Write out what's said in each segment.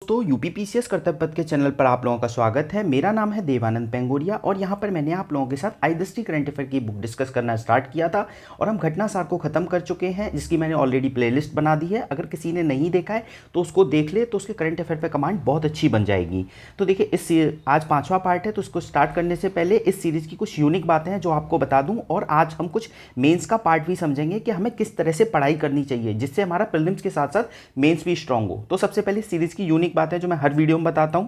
दोस्तों, यूपीपीसीएस कर्तव्य पथ के चैनल पर आप लोगों का स्वागत है। मेरा नाम है देवानंद पेंगोरिया और यहाँ पर मैंने आप लोगों के साथ आई10टी करंट अफेयर की बुक डिस्कस करना स्टार्ट किया था और हम घटना सार को ख़त्म कर चुके हैं, जिसकी मैंने ऑलरेडी प्लेलिस्ट बना दी है। अगर किसी ने नहीं देखा है तो उसको देख ले, तो उसके करंट अफेयर पर कमांड बहुत अच्छी बन जाएगी। तो देखिए, आज 5वां पार्ट है, तो उसको स्टार्ट करने से पहले इस सीरीज़ की कुछ यूनिक बातें हैं जो आपको बता दूँ, और आज हम कुछ मेन्स का पार्ट भी समझेंगे कि हमें किस तरह से पढ़ाई करनी चाहिए जिससे हमारा प्रीलिम्स के साथ साथ मेन्स भी स्ट्रांग हो। तो सबसे पहले सीरीज़ की यूनिक बात है जो मैं हर वीडियो में बताता हूं,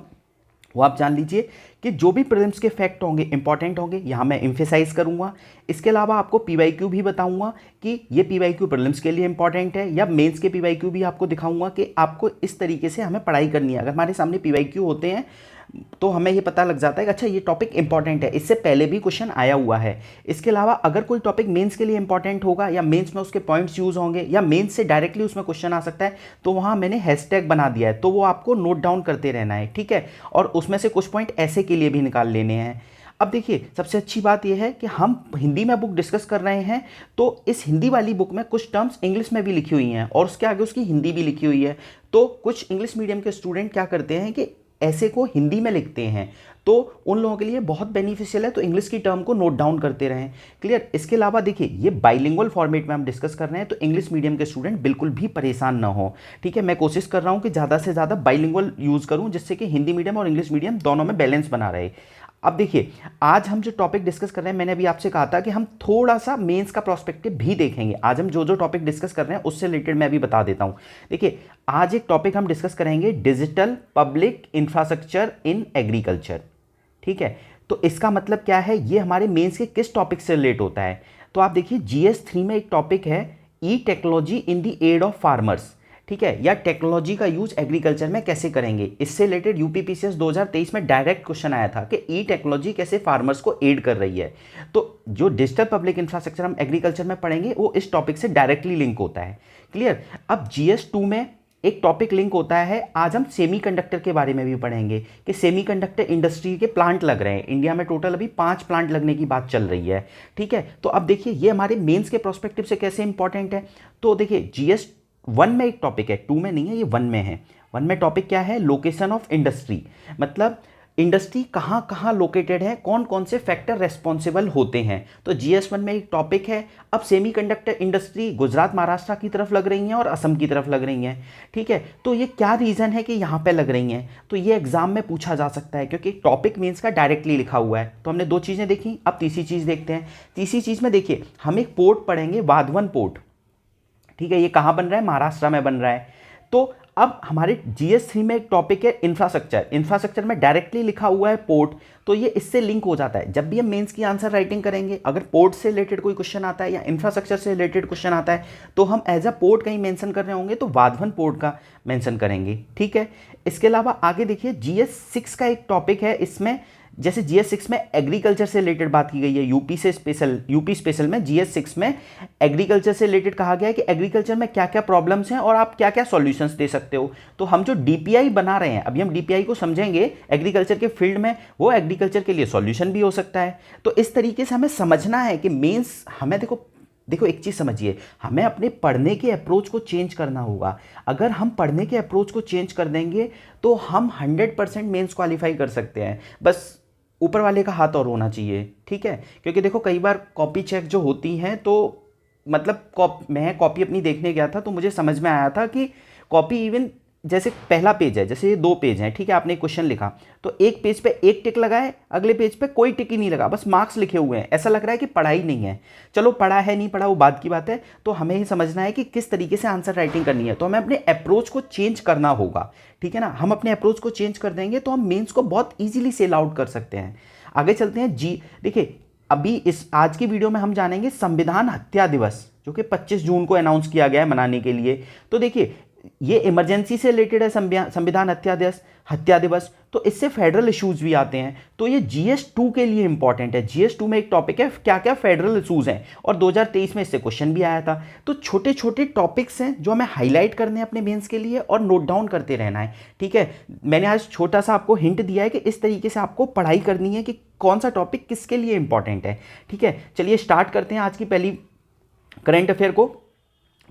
वो आप जान लीजिए कि जो भी प्रीलिम्स के फैक्ट होंगे इंपॉर्टेंट होंगे, यहाँ मैं एम्फेसाइज करूंगा। इसके अलावा आपको पीवाईक्यू भी बताऊंगा कि ये पीवाईक्यू प्रीलिम्स के लिए इंपॉर्टेंट है, या मेंस के पीवाईक्यू भी आपको दिखाऊंगा कि आपको इस तरीके से हमें पढ़ाई करनी है। अगर हमारे सामने पीवाईक्यू होते हैं तो हमें ये पता लग जाता है कि अच्छा ये टॉपिक इंपॉर्टेंट है, इससे पहले भी क्वेश्चन आया हुआ है। इसके अलावा अगर कोई टॉपिक मेंस के लिए इंपॉर्टेंट होगा या मेंस में उसके पॉइंट्स यूज होंगे या मेंस से डायरेक्टली उसमें क्वेश्चन आ सकता है, तो वहाँ मैंने हैशटैग बना दिया है, तो वो आपको नोट डाउन करते रहना है, ठीक है। और उसमें से कुछ पॉइंट ऐसे के लिए भी निकाल लेने हैं। अब देखिए, सबसे अच्छी बात यह है कि हम हिंदी में बुक डिस्कस कर रहे हैं, तो इस हिंदी वाली बुक में कुछ टर्म्स इंग्लिश में भी लिखी हुई हैं और उसके आगे उसकी हिंदी भी लिखी हुई है। तो कुछ इंग्लिश मीडियम के स्टूडेंट क्या करते हैं कि ऐसे को हिंदी में लिखते हैं, तो उन लोगों के लिए बहुत बेनिफिशियल है, तो इंग्लिश की टर्म को नोट डाउन करते रहें। क्लियर। इसके अलावा देखिए, ये बाइलिंगुअल फॉर्मेट में हम डिस्कस कर रहे हैं, तो इंग्लिश मीडियम के स्टूडेंट बिल्कुल भी परेशान ना हो, ठीक है। मैं कोशिश कर रहा हूँ कि ज़्यादा से ज़्यादा बाइलिंगुअल यूज़ करूँ, जिससे कि हिंदी मीडियम और इंग्लिश मीडियम दोनों में बैलेंस बना रहे। अब देखिए, आज हम जो टॉपिक डिस्कस कर रहे हैं, मैंने अभी आपसे कहा था कि हम थोड़ा सा मेंस का प्रोस्पेक्टिव भी देखेंगे। आज हम जो जो टॉपिक डिस्कस कर रहे हैं उससे रिलेटेड मैं अभी बता देता हूं। देखिए, आज एक टॉपिक हम डिस्कस करेंगे, digital public infrastructure in agriculture, ठीक है। तो इसका मतलब क्या है, ये हमारे मेंस के किस टॉपिक से रिलेट होता है। तो आप देखिए, GS3 में एक टॉपिक है, e technology in the aid of farmers, ठीक है, या टेक्नोलॉजी का यूज एग्रीकल्चर में कैसे करेंगे। इससे रिलेटेड यूपीपीसीएस 2023 में डायरेक्ट क्वेश्चन आया था कि ई टेक्नोलॉजी कैसे फार्मर्स को एड कर रही है। तो जो डिजिटल पब्लिक इंफ्रास्ट्रक्चर हम एग्रीकल्चर में पढ़ेंगे वो इस टॉपिक से डायरेक्टली लिंक होता है। क्लियर। अब GS2 में एक टॉपिक लिंक होता है, आज हम सेमीकंडक्टर के बारे में भी पढ़ेंगे कि सेमीकंडक्टर इंडस्ट्री के प्लांट लग रहे हैं इंडिया में। टोटल अभी 5 प्लांट लगने की बात चल रही है, ठीक है। तो अब देखिए, ये हमारे मेंस के प्रोस्पेक्टिव से कैसे इंपॉर्टेंट है। तो देखिए, GS1 में एक टॉपिक है, 2 में नहीं है, ये 1 में है। 1 में टॉपिक क्या है, लोकेशन ऑफ इंडस्ट्री, मतलब इंडस्ट्री कहाँ कहाँ लोकेटेड है, कौन कौन से फैक्टर रेस्पॉन्सिबल होते हैं। तो GS1 में एक टॉपिक है। अब सेमीकंडक्टर इंडस्ट्री गुजरात महाराष्ट्र की तरफ लग रही हैं और असम की तरफ लग रही हैं, ठीक है। तो ये क्या रीज़न है कि यहाँ पे लग रही हैं, तो ये एग्जाम में पूछा जा सकता है क्योंकि टॉपिक मीन्स का डायरेक्टली लिखा हुआ है। तो हमने 2 चीज़ें देखी, अब तीसरी चीज़ देखते हैं। तीसरी चीज़ में देखिए, हम एक पोर्ट पढ़ेंगे, वाधवन पोर्ट, ठीक है। ये कहाँ बन रहा है, महाराष्ट्र में बन रहा है। तो अब हमारे GS3 में एक टॉपिक है इंफ्रास्ट्रक्चर, इंफ्रास्ट्रक्चर में डायरेक्टली लिखा हुआ है पोर्ट, तो ये इससे लिंक हो जाता है। जब भी हम मेंस की आंसर राइटिंग करेंगे, अगर पोर्ट से रिलेटेड कोई क्वेश्चन आता है या इंफ्रास्ट्रक्चर से रिलेटेड क्वेश्चन आता है, तो हम एज अ पोर्ट कहीं मेंशन कर रहे होंगे तो वाधवन पोर्ट का मेंशन करेंगे, ठीक है। इसके अलावा आगे देखिए, GS6 का एक टॉपिक है, इसमें जैसे GS6 में एग्रीकल्चर से रिलेटेड बात की गई है, यूपी स्पेशल में GS6 में एग्रीकल्चर से रिलेटेड कहा गया है कि एग्रीकल्चर में क्या क्या प्रॉब्लम्स हैं और आप क्या क्या सॉल्यूशंस दे सकते हो। तो हम जो DPI बना रहे हैं, अभी हम DPI को समझेंगे एग्रीकल्चर के फील्ड में, वो एग्रीकल्चर के लिए सॉल्यूशन भी हो सकता है। तो इस तरीके से हमें समझना है कि मेंस हमें देखो एक चीज़ समझिए, हमें अपने पढ़ने के अप्रोच को चेंज करना होगा। अगर हम पढ़ने के अप्रोच को चेंज कर देंगे तो हम 100% मेंस क्वालिफाई कर सकते हैं। बस ऊपर वाले का हाथ और होना चाहिए, ठीक है। क्योंकि देखो, कई बार कॉपी चेक जो होती हैं, तो मतलब मैं कॉपी अपनी देखने गया था तो मुझे समझ में आया था कि कॉपी इवन जैसे पहला पेज है, जैसे ये 2 पेज हैं, ठीक है, आपने क्वेश्चन लिखा तो एक पेज पे एक टिक लगा है, अगले पेज पे कोई टिक ही नहीं लगा, बस मार्क्स लिखे हुए हैं। ऐसा लग रहा है कि पढ़ाई नहीं है। चलो, पढ़ा है नहीं पढ़ा वो बात की बात है, तो हमें ही समझना है कि किस तरीके से आंसर राइटिंग करनी है। तो हमें अपने अप्रोच को चेंज करना होगा, ठीक है ना। हम अपने अप्रोच को चेंज कर देंगे तो हम मेंस को बहुत ईजिली सेल आउट कर सकते हैं। आगे चलते हैं। देखिए, अभी इस आज की वीडियो में हम जानेंगे संविधान हत्या दिवस, जो कि 25 जून को अनाउंस किया गया है मनाने के लिए। तो देखिए, ये इमरजेंसी से रिलेटेड है, संविधान हत्या दिवस, तो इससे फेडरल इश्यूज भी आते हैं। तो ये GS2 के लिए इंपॉर्टेंट है। GS2 में एक टॉपिक है, क्या क्या फेडरल इश्यूज हैं, और 2023 में इससे क्वेश्चन भी आया था। तो छोटे छोटे टॉपिक्स हैं जो हमें हाईलाइट करने हैं अपने मेंस के लिए और नोट डाउन करते रहना है, ठीक है। मैंने आज छोटा सा आपको हिंट दिया है कि इस तरीके से आपको पढ़ाई करनी है कि कौन सा टॉपिक किसके लिए इंपॉर्टेंट है, ठीक है। चलिए स्टार्ट करते हैं आज की पहली करंट अफेयर को।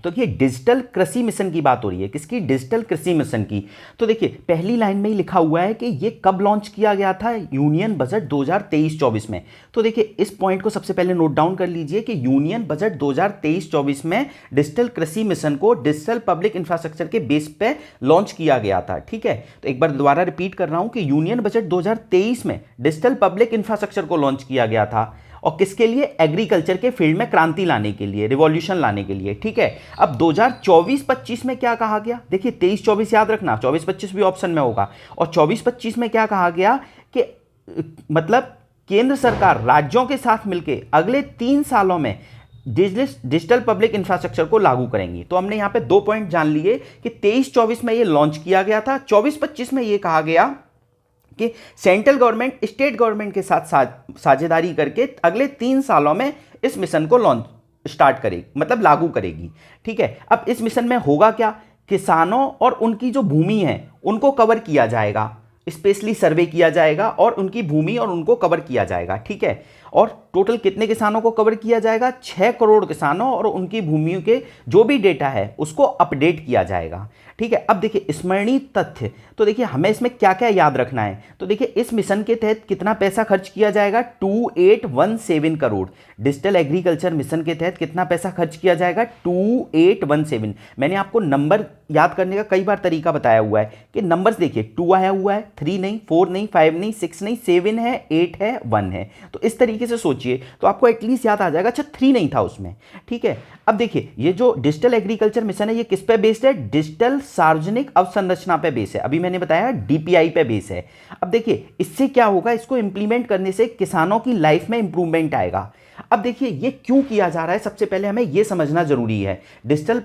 तो देखिए डिजिटल कृषि मिशन की बात हो रही है, किसकी? डिजिटल कृषि मिशन की। तो देखिए पहली लाइन में ही लिखा हुआ है कि ये कब लॉन्च किया गया था? यूनियन बजट 2023-24 में। तो देखिए इस पॉइंट को सबसे पहले नोट डाउन कर लीजिए कि यूनियन बजट 2023-24 में डिजिटल कृषि मिशन को डिजिटल पब्लिक इंफ्रास्ट्रक्चर के बेस पे लॉन्च किया गया था। ठीक है, तो एक बार दोबारा रिपीट कर रहा हूं कि यूनियन बजट 2023 में डिजिटल पब्लिक इंफ्रास्ट्रक्चर को लॉन्च किया गया था, और किसके लिए? एग्रीकल्चर के फील्ड में क्रांति लाने के लिए, रिवॉल्यूशन लाने के लिए। ठीक है, अब 2024-25 में क्या कहा गया? देखिए 23-24 याद रखना, 24-25 भी ऑप्शन में होगा। और 24-25 में क्या कहा गया कि मतलब केंद्र सरकार राज्यों के साथ मिलकर अगले 3 सालों में डिजिटल पब्लिक इंफ्रास्ट्रक्चर को लागू करेंगी। तो हमने यहां पे 2 पॉइंट जान लिए कि 23-24 में ये लॉन्च किया गया था, 24-25 में ये कहा गया कि सेंट्रल गवर्नमेंट स्टेट गवर्नमेंट के साथ साझेदारी करके अगले 3 सालों में इस मिशन को लॉन्च स्टार्ट करेगी, मतलब लागू करेगी। ठीक है, अब इस मिशन में होगा क्या? किसानों और उनकी जो भूमि है उनको कवर किया जाएगा, स्पेशली सर्वे किया जाएगा और उनकी भूमि और उनको कवर किया जाएगा। ठीक है, और टोटल कितने किसानों को कवर किया जाएगा? 6 करोड़ किसानों और उनकी भूमियों के जो भी डेटा है उसको अपडेट किया जाएगा। ठीक है, अब देखिए स्मरणीय तथ्य, तो देखिए हमें इसमें क्या क्या याद रखना है। तो देखिए इस मिशन के तहत कितना पैसा खर्च किया जाएगा? 2817 करोड़। डिजिटल एग्रीकल्चर मिशन के तहत कितना पैसा खर्च किया जाएगा? 2817। मैंने आपको नंबर याद करने का कई बार तरीका बताया हुआ है कि नंबर्स देखिए 2 आया हुआ है, 3 नहीं, 4 नहीं, 5 नहीं, 6 नहीं, 7 है, 8 है, 1 है। तो इस तरीके से सोचिए तो आपको एटलीस्ट याद आ जाएगा। अच्छा 3 नहीं था उसमें। ठीक है, अब देखिए ये जो डिजिटल एग्रीकल्चर मिशन है ये किस पे बेस्ड है? डिजिटल सार्वजनिक अवसंरचना पे बेस है। अभी मैंने बताया डीपीआई पे बेस है। अब देखिए इससे क्या होगा? इसको इंप्लीमेंट करने से किसानों की लाइफ में इंप्रूवमेंट आएगा। अब देखिए ये क्यों किया जा रहा है, सबसे पहले हमें ये समझना जरूरी है। डिजिटल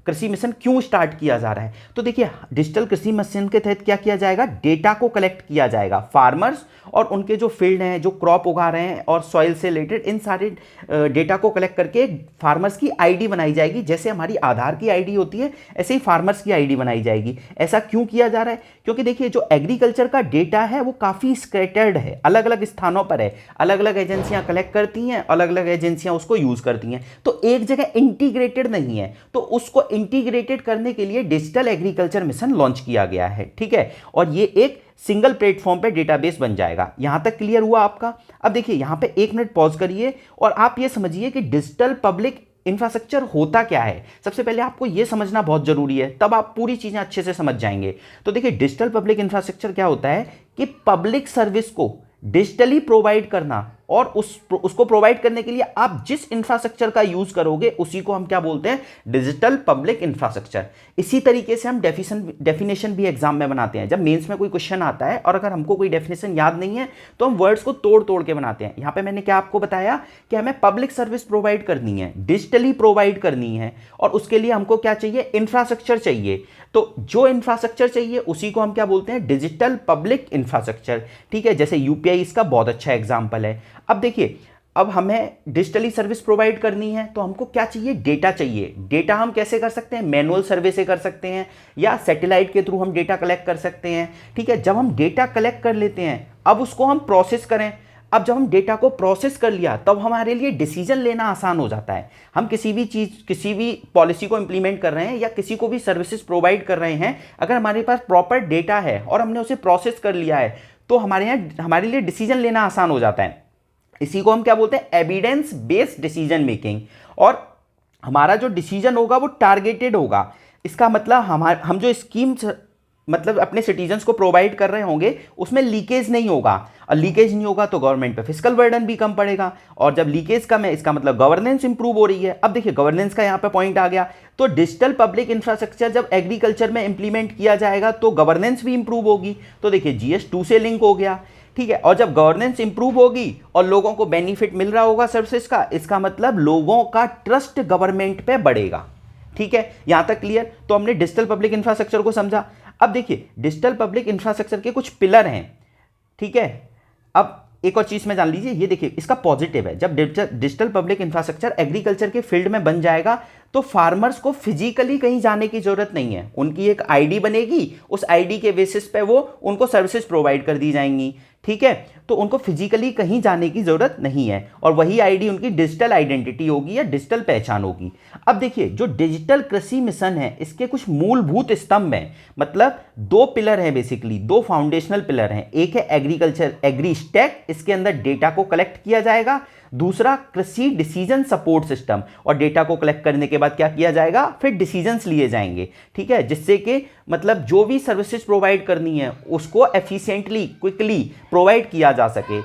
कृषि मिशन क्यों स्टार्ट किया जा रहा है? तो देखिए डिजिटल कृषि मिशन के तहत क्या किया जाएगा? डेटा को कलेक्ट किया जाएगा। फार्मर्स और उनके जो फील्ड हैं, जो क्रॉप उगा रहे हैं और सॉइल से रिलेटेड इन सारे डेटा को कलेक्ट करके फार्मर्स की आईडी बनाई जाएगी। जैसे हमारी आधार की आईडी होती है ऐसे ही फार्मर्स की आईडी बनाई जाएगी। ऐसा क्यों किया जा रहा है? क्योंकि देखिए जो एग्रीकल्चर का डेटा है वो काफ़ी स्कैटर्ड है, अलग अलग स्थानों पर है, अलग अलग एजेंसियां कलेक्ट करती हैं, अलग अलग एजेंसियां उसको यूज़ करती हैं, तो एक जगह इंटीग्रेटेड नहीं है। तो उसको इंटीग्रेटेड करने के लिए डिजिटल एग्रीकल्चर मिशन लॉन्च किया गया है। ठीक है, और ये एक सिंगल प्लेटफॉर्म पे डेटाबेस बन जाएगा। यहां तक क्लियर हुआ आपका? अब देखिए यहां पे 1 मिनट पॉज करिए और आप ये समझिए कि डिजिटल पब्लिक इंफ्रास्ट्रक्चर होता क्या है। सबसे पहले आपको यह समझना बहुत जरूरी है, तब आप पूरी चीजें अच्छे से समझ जाएंगे। तो देखिए डिजिटल पब्लिक इंफ्रास्ट्रक्चर क्या होता है कि पब्लिक सर्विस को डिजिटली प्रोवाइड करना, और उसको प्रोवाइड करने के लिए आप जिस इंफ्रास्ट्रक्चर का यूज करोगे उसी को हम क्या बोलते हैं? Digital public infrastructure. इसी तरीके से हम डेफिनेशन भी एग्जाम में बनाते हैं। जब मेंस में कोई क्वेश्चन आता है और अगर हमको कोई डेफिनेशन याद नहीं है तो हम वर्ड्स को तोड़ तोड़ के बनाते हैं। यहां पे मैंने क्या आपको बताया कि हमें पब्लिक सर्विस प्रोवाइड करनी है, डिजिटली प्रोवाइड करनी है, और उसके लिए हमको क्या चाहिए? इंफ्रास्ट्रक्चर चाहिए। तो जो इंफ्रास्ट्रक्चर चाहिए उसी को हम क्या बोलते हैं? Digital public infrastructure. ठीक है, जैसे यूपीआई इसका बहुत अच्छा एग्जाम्पल है। अब देखिए अब हमें डिजिटली सर्विस प्रोवाइड करनी है तो हमको क्या चाहिए? डेटा चाहिए। डेटा हम कैसे कर सकते हैं? मैनुअल सर्वे से कर सकते हैं या सैटेलाइट के थ्रू हम डेटा कलेक्ट कर सकते हैं। ठीक है, जब हम डेटा कलेक्ट कर लेते हैं अब उसको हम प्रोसेस करें। अब जब हम डेटा को प्रोसेस कर लिया तब हमारे लिए डिसीजन लेना आसान हो जाता है। हम किसी भी चीज़, किसी भी पॉलिसी को इंप्लीमेंट कर रहे हैं या किसी को भी सर्विसेज प्रोवाइड कर रहे हैं, अगर हमारे पास प्रॉपर डेटा है और हमने उसे प्रोसेस कर लिया है तो हमारे लिए डिसीजन लेना आसान हो जाता है। इसी को हम क्या बोलते हैं? Evidence based decision making. और हमारा जो डिसीजन होगा वो टारगेटेड होगा। इसका मतलब हम जो स्कीम मतलब अपने सिटीजन्स को प्रोवाइड कर रहे होंगे उसमें लीकेज नहीं होगा, और लीकेज नहीं होगा तो गवर्नमेंट पे फिस्कल बर्डन भी कम पड़ेगा, और जब लीकेज कम है इसका मतलब गवर्नेंस इंप्रूव हो रही है। अब देखिए गवर्नेंस का यहाँ पे पॉइंट आ गया। तो डिजिटल पब्लिक इंफ्रास्ट्रक्चर जब एग्रीकल्चर में इंप्लीमेंट किया जाएगा तो गवर्नेंस भी इंप्रूव होगी। तो देखिए GS2 से लिंक हो गया। ठीक है, और जब गवर्नेंस इंप्रूव होगी और लोगों को बेनिफिट मिल रहा होगा सर्विसेज का, इसका मतलब लोगों का ट्रस्ट गवर्नमेंट पे बढ़ेगा। ठीक है, यहां तक क्लियर? तो हमने डिजिटल पब्लिक इंफ्रास्ट्रक्चर को समझा। अब देखिए डिजिटल पब्लिक इंफ्रास्ट्रक्चर के कुछ पिलर हैं। ठीक है, अब एक और चीज में जान लीजिए, ये देखिए इसका पॉजिटिव है। जब डिजिटल पब्लिक इंफ्रास्ट्रक्चर एग्रीकल्चर के फील्ड में बन जाएगा तो फार्मर्स को फिजिकली कहीं जाने की जरूरत नहीं है। उनकी एक आईडी बनेगी, उस आईडी के बेसिस पे वो उनको सर्विसेज प्रोवाइड कर दी जाएंगी। ठीक है, तो उनको फिजिकली कहीं जाने की जरूरत नहीं है और वही आईडी उनकी डिजिटल आइडेंटिटी होगी या डिजिटल पहचान होगी। अब देखिए, जो डिजिटल कृषि मिशन है इसके कुछ मूलभूत स्तंभ हैं, मतलब दो पिलर हैं, बेसिकली दो फाउंडेशनल पिलर हैं। एक है एग्रीकल्चर एग्री स्टैक, इसके अंदर डेटा को कलेक्ट किया जाएगा। दूसरा कृषि डिसीजन सपोर्ट सिस्टम, और डेटा को कलेक्ट करने के बाद क्या किया जाएगा, फिर डिसीजंस लिए जाएंगे, ठीक है, जिससे कि मतलब जो भी सर्विसेज प्रोवाइड करनी है उसको एफिशिएंटली क्विकली प्रोवाइड किया जा सके।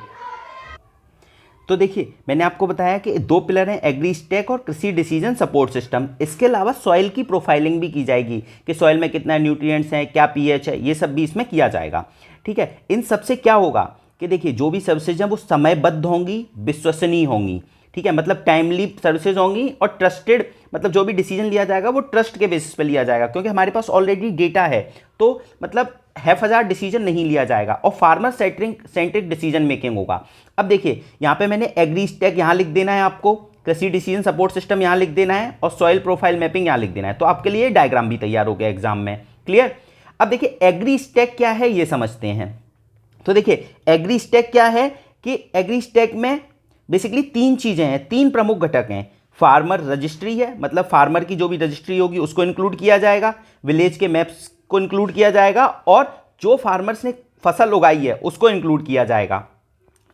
तो देखिए, मैंने आपको बताया कि दो पिलर हैं, एग्री स्टैक और कृषि डिसीजन सपोर्ट सिस्टम। इसके अलावा सॉइल की प्रोफाइलिंग भी की जाएगी कि सॉइल में कितना न्यूट्रिएंट्स हैं, क्या पीएच है, ये सब भी इसमें किया जाएगा, ठीक है। इन सब से क्या होगा कि देखिए, जो भी सर्विसेज हैं वो समयबद्ध होंगी, विश्वसनीय होंगी, ठीक है, मतलब टाइमली सर्विसेज होंगी और ट्रस्टेड, मतलब जो भी डिसीजन लिया जाएगा वो ट्रस्ट के बेसिस पे लिया जाएगा, क्योंकि हमारे पास ऑलरेडी डेटा है, तो मतलब हैफजार डिसीजन नहीं लिया जाएगा और फार्मर सेंट्रिक डिसीजन मेकिंग होगा। अब देखिए, यहाँ पे मैंने एग्री स्टैक यहाँ लिख देना है आपको, कृषि डिसीजन सपोर्ट सिस्टम यहाँ लिख देना है और सॉइल प्रोफाइल मैपिंग यहाँ लिख देना है, तो आपके लिए डायग्राम भी तैयार हो गया एग्जाम में, क्लियर। अब देखिए, एग्री स्टैक क्या है ये समझते हैं। तो देखिए, एग्री स्टैक क्या है कि एग्री स्टैक में बेसिकली तीन चीजें हैं, तीन प्रमुख घटक हैं। फार्मर रजिस्ट्री है, मतलब फार्मर की जो भी रजिस्ट्री होगी उसको इंक्लूड किया जाएगा, विलेज के मैप्स को इंक्लूड किया जाएगा और जो फार्मर्स ने फसल उगाई है उसको इंक्लूड किया जाएगा।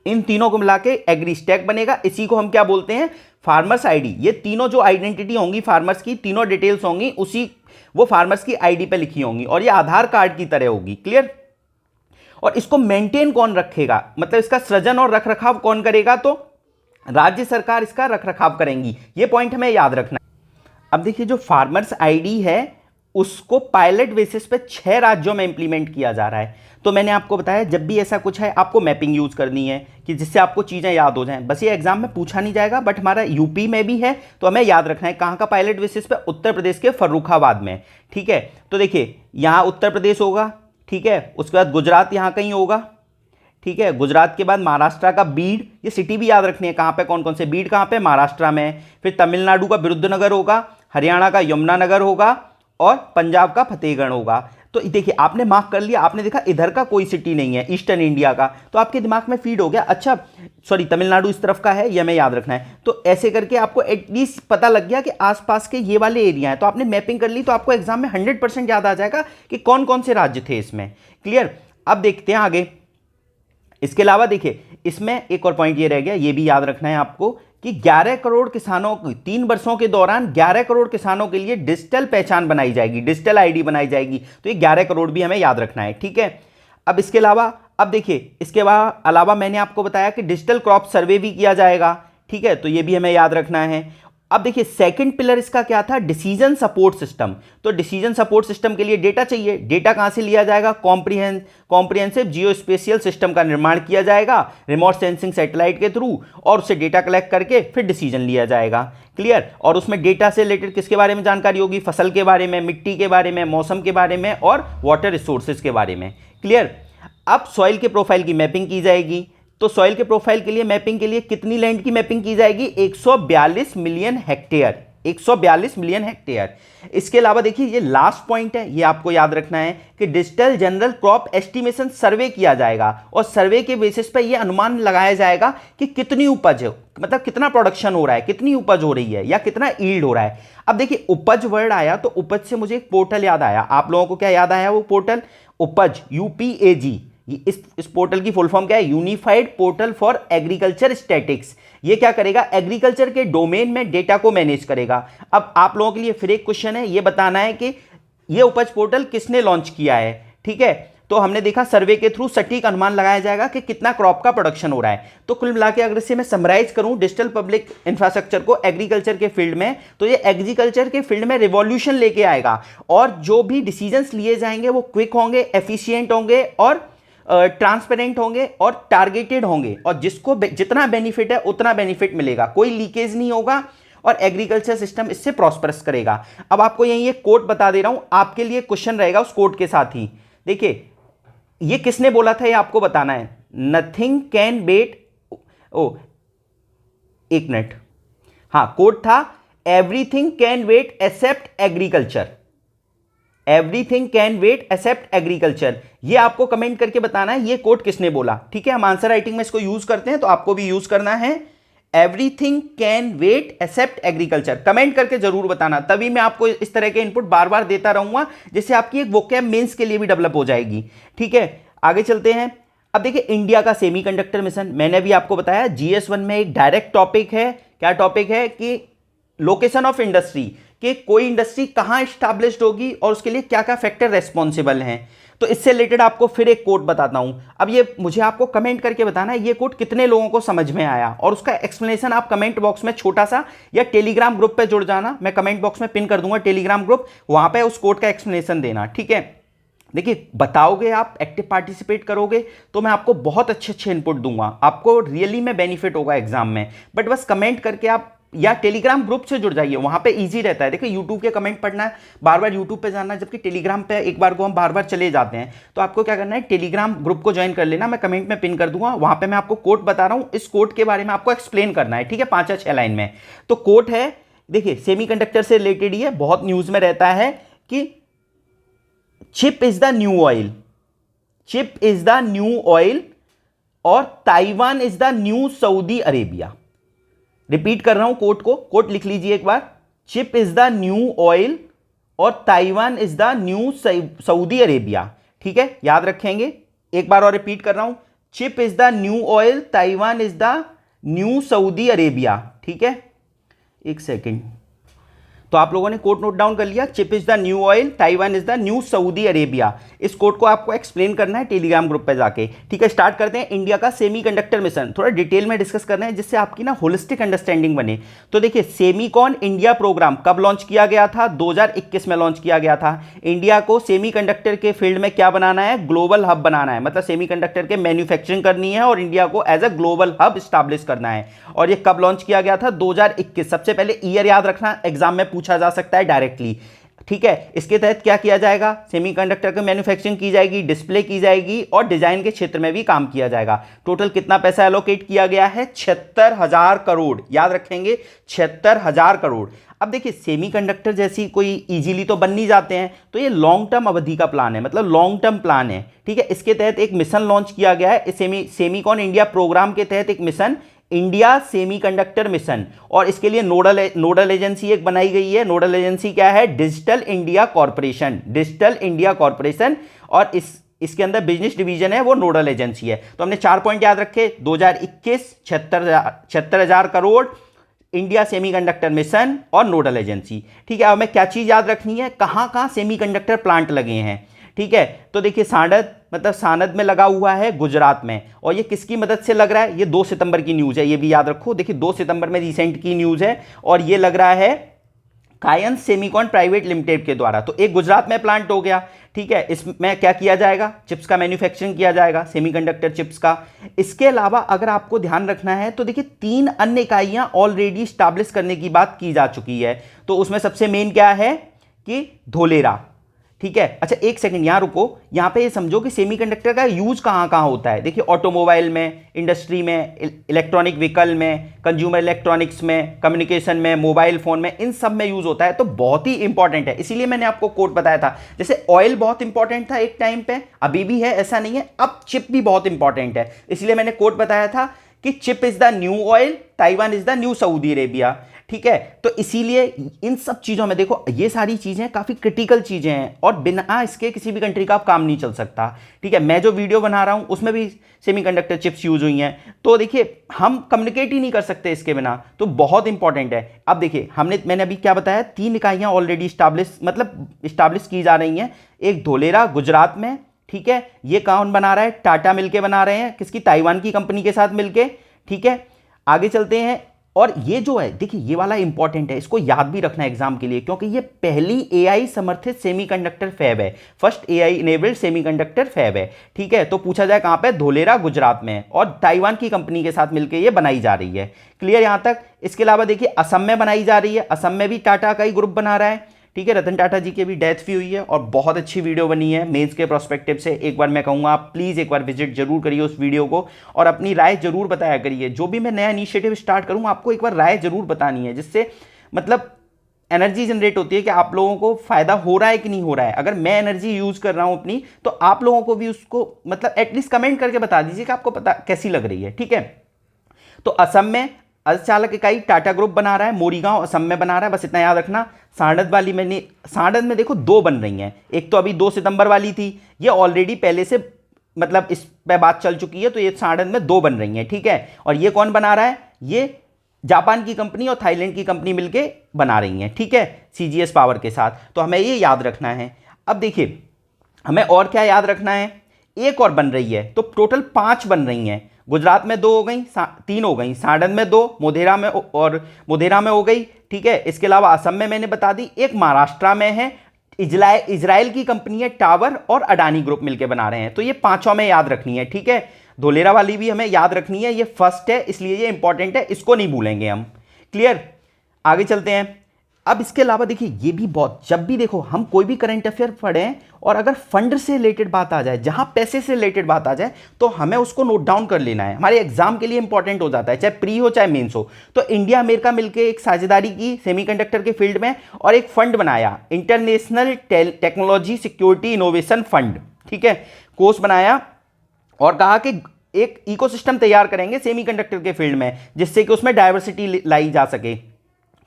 इन तीनों को मिला के एग्री स्टैक बनेगा। इसी को हम क्या बोलते हैं, फार्मर्स आईडी। ये तीनों जो आइडेंटिटी होंगी फार्मर्स की, तीनों डिटेल्स होंगी उसी वो फार्मर्स की आईडी पे लिखी होंगी और ये आधार कार्ड की तरह होगी, क्लियर। और इसको मेंटेन कौन रखेगा, मतलब इसका सृजन और रखरखाव कौन करेगा, तो राज्य सरकार इसका रखरखाव करेंगी, ये पॉइंट हमें याद रखना है। अब देखिए, जो फार्मर्स आईडी है उसको पायलट बेसिस पे 6 राज्यों में इंप्लीमेंट किया जा रहा है। तो मैंने आपको बताया, जब भी ऐसा कुछ है आपको मैपिंग यूज करनी है कि जिससे आपको चीजें याद हो जाएं। बस ये एग्जाम में पूछा नहीं जाएगा, बट हमारा यूपी में भी है तो हमें याद रखना है। कहाँ का पायलट बेसिस पे, उत्तर प्रदेश के फर्रुखाबाद में, ठीक है। तो देखिए, यहाँ उत्तर प्रदेश होगा, ठीक है, उसके बाद गुजरात यहाँ कहीं होगा, ठीक है, गुजरात के बाद महाराष्ट्र का बीड, ये सिटी भी याद रखनी है कहाँ पे कौन कौन से, बीड कहाँ पे, महाराष्ट्र में। फिर तमिलनाडु का विरुद्धनगर होगा, हरियाणा का यमुनानगर होगा और पंजाब का फतेहगढ़ होगा। तो देखिए, आपने मार्क कर लिया, आपने देखा इधर का कोई सिटी नहीं है ईस्टर्न इंडिया का, तो आपके दिमाग में फीड हो गया, अच्छा सॉरी तमिलनाडु इस तरफ का है, ये हमें याद रखना है। तो ऐसे करके आपको एटलीस्ट पता लग गया कि आसपास के ये वाले एरिया हैं, तो आपने मैपिंग कर ली, तो आपको एग्जाम में 100% याद आ जाएगा कि कौन कौन से राज्य थे इसमें, क्लियर। अब देखते हैं आगे। इसके अलावा देखिए, इसमें एक और पॉइंट ये रह गया, ये भी याद रखना है आपको कि 11 करोड़ किसानों की 3 वर्षों के दौरान 11 करोड़ किसानों के लिए डिजिटल पहचान बनाई जाएगी, डिजिटल आईडी बनाई जाएगी। तो ये 11 करोड़ भी हमें याद रखना है, ठीक है। अब इसके अलावा, अब देखिए, इसके अलावा मैंने आपको बताया कि डिजिटल क्रॉप सर्वे भी किया जाएगा, ठीक है, तो ये भी हमें याद रखना है। अब देखिए, सेकंड पिलर इसका क्या था, डिसीजन सपोर्ट सिस्टम। तो डिसीजन सपोर्ट सिस्टम के लिए डेटा चाहिए, डेटा कहां से लिया जाएगा, कॉम्प्रिहेंसिव जियो स्पेशियल सिस्टम का निर्माण किया जाएगा रिमोट सेंसिंग सैटेलाइट के थ्रू, और उससे डेटा कलेक्ट करके फिर डिसीजन लिया जाएगा, क्लियर। और उसमें डेटा से रिलेटेड किसके बारे में जानकारी होगी, फसल के बारे में, मिट्टी के बारे में, मौसम के बारे में और वाटर रिसोर्सेज के बारे में, क्लियर। अब सॉइल के प्रोफाइल की मैपिंग की जाएगी। तो सॉइल के प्रोफाइल के लिए मैपिंग के लिए कितनी लैंड की मैपिंग की जाएगी, 142 मिलियन हेक्टेयर, 142 मिलियन हेक्टेयर। इसके अलावा देखिए, ये लास्ट पॉइंट है, ये आपको याद रखना है कि डिजिटल जनरल क्रॉप एस्टिमेशन सर्वे किया जाएगा और सर्वे के बेसिस पर यह अनुमान लगाया जाएगा कि कितनी उपज है, मतलब कितना प्रोडक्शन हो रहा है, कितनी उपज हो रही है या कितना ईल्ड हो रहा है। अब देखिए, उपज वर्ड आया तो उपज से मुझे एक पोर्टल याद आया। आप लोगों को क्या याद आया, वो पोर्टल उपज, UPAG। इस पोर्टल की फुल फॉर्म क्या है, unified portal for agriculture statics. ये क्या करेगा, एग्रीकल्चर के डोमेन में डेटा को मैनेज करेगा। अब आप लोगों के लिए फिर एक क्वेश्चन है, ये बताना है कि ये उपज पोर्टल किसने लॉन्च किया है, ठीक है। तो हमने देखा सर्वे के थ्रू सटीक अनुमान लगाया जाएगा कि कितना क्रॉप का प्रोडक्शन हो रहा है। तो कुल मिला के अगर इसे मैं समराइज करूं डिजिटल पब्लिक इंफ्रास्ट्रक्चर को एग्रीकल्चर के फील्ड में, तो ये एग्रीकल्चर के फील्ड में रिवॉल्यूशन लेके आएगा और जो भी डिसीजंस लिए जाएंगे वो क्विक होंगे, एफिशिएंट होंगे और ट्रांसपेरेंट होंगे और टारगेटेड होंगे, और जिसको जितना बेनिफिट है उतना बेनिफिट मिलेगा, कोई लीकेज नहीं होगा और एग्रीकल्चर सिस्टम इससे प्रॉस्परस करेगा। अब आपको यही एक कोट बता दे रहा हूं, आपके लिए क्वेश्चन रहेगा उस कोट के साथ ही। देखिए, ये किसने बोला था, ये आपको बताना है। नथिंग कैन बेट, एक मिनट, हाँ, कोट था everything can wait except agriculture. Everything can wait except agriculture. ये आपको कमेंट करके बताना है ये कोट किसने बोला, ठीक है। हम आंसर राइटिंग में इसको यूज करते हैं, तो आपको भी यूज करना है everything can wait except agriculture. Comment करके जरूर बताना, तभी मैं आपको इस तरह के इनपुट बार बार देता रहूंगा, जिससे आपकी एक वोकैब मेंस के लिए भी डेवलप हो जाएगी, ठीक है। आगे चलते हैं। अब देखिए इंडिया का सेमीकंडक्टर मिशन, मैंने अभी आपको बताया GS1 में एक डायरेक्ट टॉपिक है। क्या टॉपिक है कि लोकेशन ऑफ इंडस्ट्री, कि कोई इंडस्ट्री कहां स्टैब्लिश्ड होगी और उसके लिए क्या क्या फैक्टर रेस्पॉन्सिबल हैं। तो इससे रिलेटेड आपको फिर एक कोट बताता हूं। अब ये मुझे आपको कमेंट करके बताना है ये कोट कितने लोगों को समझ में आया, और उसका एक्सप्लेनेशन आप कमेंट बॉक्स में छोटा सा, या टेलीग्राम ग्रुप पे जुड़ जाना, मैं कमेंट बॉक्स में पिन कर दूंगा टेलीग्राम ग्रुप, वहां पे उस कोट का एक्सप्लेनेशन देना, ठीक है। देखिए बताओगे, आप एक्टिव पार्टिसिपेट करोगे तो मैं आपको बहुत अच्छे अच्छे इनपुट दूंगा, आपको रियली में बेनिफिट होगा एग्जाम में। बट बस कमेंट करके आप या टेलीग्राम ग्रुप से जुड़ जाइए, वहां पे इजी रहता है। देखिए यूट्यूब के कमेंट पढ़ना है, बार बार यूट्यूब पे जाना है, जबकि टेलीग्राम पे एक बार को हम बार बार चले जाते हैं। तो आपको क्या करना है, टेलीग्राम ग्रुप को ज्वाइन कर लेना, मैं कमेंट में पिन कर दूंगा, वहां पे मैं आपको कोट बता रहा हूं, इस कोट के बारे में आपको एक्सप्लेन करना है, ठीक है, 5 या 6 लाइन में। तो कोट है, देखिए सेमीकंडक्टर से रिलेटेड ही है, बहुत न्यूज में रहता है कि chip is the new oil, chip is the new oil और Taiwan is the new Saudi Arabia. Repeat कर रहा हूं कोट को, कोट लिख लीजिए एक बार, chip is the new oil और Taiwan is the new Saudi Arabia, ठीक है, याद रखेंगे। एक बार और रिपीट कर रहा हूं, chip is the new oil, Taiwan is the new Saudi Arabia, ठीक है। एक सेकेंड, तो आप लोगों ने कोड नोट डाउन कर लिया, chip is the new oil, Taiwan is the new Saudi Arabia. इस कोड को आपको एक्सप्लेन करना है टेलीग्राम ग्रुप पे जाके, ठीक है। स्टार्ट करते हैं। इंडिया का सेमीकंडक्टर मिशन थोड़ा डिटेल में डिस्कस करना है, जिससे आपकी ना होलिस्टिक अंडरस्टैंडिंग बने। तो देखिए सेमीकॉन इंडिया प्रोग्राम कब लॉन्च किया गया था, 2021 में लॉन्च किया गया था। इंडिया को सेमीकंडक्टर के फील्ड में क्या बनाना है, ग्लोबल हब बनाना है, मतलब सेमीकंडक्टर के मैन्युफैक्चरिंग करनी है और इंडिया को as a global hub establish करना है। और ये कब लॉन्च किया गया था, 2021। सबसे पहले ईयर याद रखना, एग्जाम में पूछा जा सकता है डायरेक्टली, ठीक है। इसके तहत क्या किया जाएगा, सेमीकंडक्टर की मैन्युफैक्चरिंग की जाएगी, डिस्प्ले की जाएगी और डिजाइन के क्षेत्र में भी काम किया जाएगा। टोटल कितना पैसा एलोकेट किया गया है, 76,000 करोड़, याद रखेंगे 76,000 करोड़। अब देखिए सेमीकंडक्टर जैसी कोई इजीली तो बन नहीं जाते हैं, तो ये लॉन्ग टर्म अवधि का प्लान है, मतलब लॉन्ग टर्म प्लान है, ठीक है। इसके तहत एक मिशन लॉन्च किया गया है, सेमीकॉन इंडिया प्रोग्राम के तहत एक मिशन, इंडिया सेमीकंडक्टर मिशन, और इसके लिए नोडल एजेंसी एक बनाई गई है। नोडल एजेंसी क्या है, digital India corporation, digital India corporation, और इसके अंदर बिजनेस डिवीजन है वो नोडल एजेंसी है। तो हमने 4 पॉइंट याद रखे, 2021 76,000 करोड़, इंडिया सेमीकंडक्टर मिशन और नोडल एजेंसी, ठीक है। अब हमें क्या चीज याद रखनी है, कहां कहां सेमीकंडक्टर प्लांट लगे हैं, ठीक है। तो देखिए सानद, मतलब सानद में लगा हुआ है गुजरात में, और ये किसकी मदद से लग रहा है, ये 2 सितंबर की न्यूज है, ये भी याद रखो। देखिए 2 सितंबर में रिसेंट की न्यूज है, और ये लग रहा है कायंस सेमीकॉन प्राइवेट लिमिटेड के द्वारा। तो एक गुजरात में प्लांट हो गया, ठीक है। इसमें क्या किया जाएगा, चिप्स का मैन्युफैक्चरिंग किया जाएगा, सेमीकंडक्टर चिप्स का। इसके अलावा अगर आपको ध्यान रखना है तो देखिए 3 अन्य इकाइयां ऑलरेडी स्टैब्लिश करने की बात की जा चुकी है। तो उसमें सबसे मेन क्या है कि धोलेरा, ठीक है। अच्छा एक सेकंड यहां रुको, यहां पे ये समझो कि सेमीकंडक्टर का यूज कहां कहां होता है। देखिए ऑटोमोबाइल में, इंडस्ट्री में, इलेक्ट्रॉनिक व्हीकल में, कंज्यूमर इलेक्ट्रॉनिक्स में, कम्युनिकेशन में, मोबाइल फोन में, इन सब में यूज होता है। तो बहुत ही इंपॉर्टेंट है, इसीलिए मैंने आपको कोड बताया था। जैसे ऑयल बहुत इंपॉर्टेंट था एक टाइम पे, अभी भी है ऐसा नहीं है, अब चिप भी बहुत इंपॉर्टेंट है, इसलिए मैंने कोड बताया था कि chip is the new oil, Taiwan is the new Saudi Arabia, ठीक है। तो इसीलिए इन सब चीजों में देखो, ये सारी चीजें काफी क्रिटिकल चीजें हैं, और बिना इसके किसी भी कंट्री का आप काम नहीं चल सकता, ठीक है। मैं जो वीडियो बना रहा हूं उसमें भी सेमीकंडक्टर चिप्स यूज हुई हैं, तो देखिए हम कम्युनिकेट ही नहीं कर सकते इसके बिना, तो बहुत इंपॉर्टेंट है। अब देखिए मैंने अभी क्या बताया, 3 इकाइयां ऑलरेडी स्टैब्लिश की जा रही हैं। एक धोलेरा गुजरात में, ठीक है, ये कौन बना रहा है, टाटा मिलके बना रहे हैं, किसकी, ताइवान की कंपनी के साथ मिलके, ठीक है। आगे चलते हैं, और ये जो है देखिए ये वाला इंपॉर्टेंट है, इसको याद भी रखना एग्जाम के लिए, क्योंकि ये पहली एआई समर्थित सेमीकंडक्टर फैब है, first AI enabled semiconductor fab है, ठीक है। तो पूछा जाए कहां पे, धोलेरा गुजरात में, और ताइवान की कंपनी के साथ मिलकर ये बनाई जा रही है। क्लियर यहां तक। इसके अलावा देखिए असम में बनाई जा रही है, असम में भी टाटा का ही ग्रुप बना रहा है, ठीक है। रतन टाटा जी की भी डेथ भी हुई है, और बहुत अच्छी वीडियो बनी है मेंस के प्रोस्पेक्टिव से। एक बार मैं कहूँगा आप प्लीज़ एक बार विजिट जरूर करिए उस वीडियो को, और अपनी राय जरूर बताया करिए। जो भी मैं नया इनिशिएटिव स्टार्ट करूँ आपको एक बार राय जरूर बतानी है, जिससे मतलब एनर्जी जनरेट होती है कि आप लोगों को फायदा हो रहा है कि नहीं हो रहा है। अगर मैं एनर्जी यूज कर रहा हूं अपनी, तो आप लोगों को भी उसको मतलब एटलीस्ट कमेंट करके बता दीजिए कि आपको पता कैसी लग रही है, ठीक है। तो असम में अर्धचालक इकाई टाटा ग्रुप बना रहा है, मोरीगांव असम में बना रहा है, बस इतना याद रखना। सांडत वाली मैंने, सांडत में देखो दो बन रही हैं, एक तो अभी 2 सितंबर वाली थी, ये ऑलरेडी पहले से मतलब इस पे बात चल चुकी है, तो ये सांडत में 2 बन रही हैं, ठीक है। और ये कौन बना रहा है, ये जापान की कंपनी और थाईलैंड की कंपनी मिलके बना रही हैं, ठीक है, सीजीएस पावर के साथ। तो हमें ये याद रखना है। अब देखिए हमें और क्या याद रखना है, एक और बन रही है, तो टोटल 5 बन रही हैं। गुजरात में 2 हो गई, 3 हो गई, सांडन में 2, मोढेरा में और मोढेरा में हो गई, ठीक है। इसके अलावा असम में मैंने बता दी, एक महाराष्ट्र में है, इजराइल की कंपनी है टावर और अडानी ग्रुप मिलकर बना रहे हैं। तो ये 5 में याद रखनी है, ठीक है। धोलेरा वाली भी हमें याद रखनी है, ये फर्स्ट है इसलिए ये इंपॉर्टेंट है, इसको नहीं भूलेंगे हम। क्लियर, आगे चलते हैं। अब इसके अलावा देखिए ये भी बहुत, जब भी देखो हम कोई भी करंट अफेयर पढ़ें और अगर फंड से रिलेटेड बात आ जाए, जहां पैसे से रिलेटेड बात आ जाए, तो हमें उसको नोट डाउन कर लेना है, हमारे एग्जाम के लिए इंपॉर्टेंट हो जाता है, चाहे प्री हो चाहे मेंस हो। तो इंडिया अमेरिका मिलकर एक साझेदारी की सेमीकंडक्टर के फील्ड में और एक फंड बनाया, international technology security innovation fund, ठीक है, कोर्स बनाया और कहा कि एक इकोसिस्टम तैयार करेंगे सेमीकंडक्टर के फील्ड में, जिससे कि उसमें डाइवर्सिटी लाई जा सके।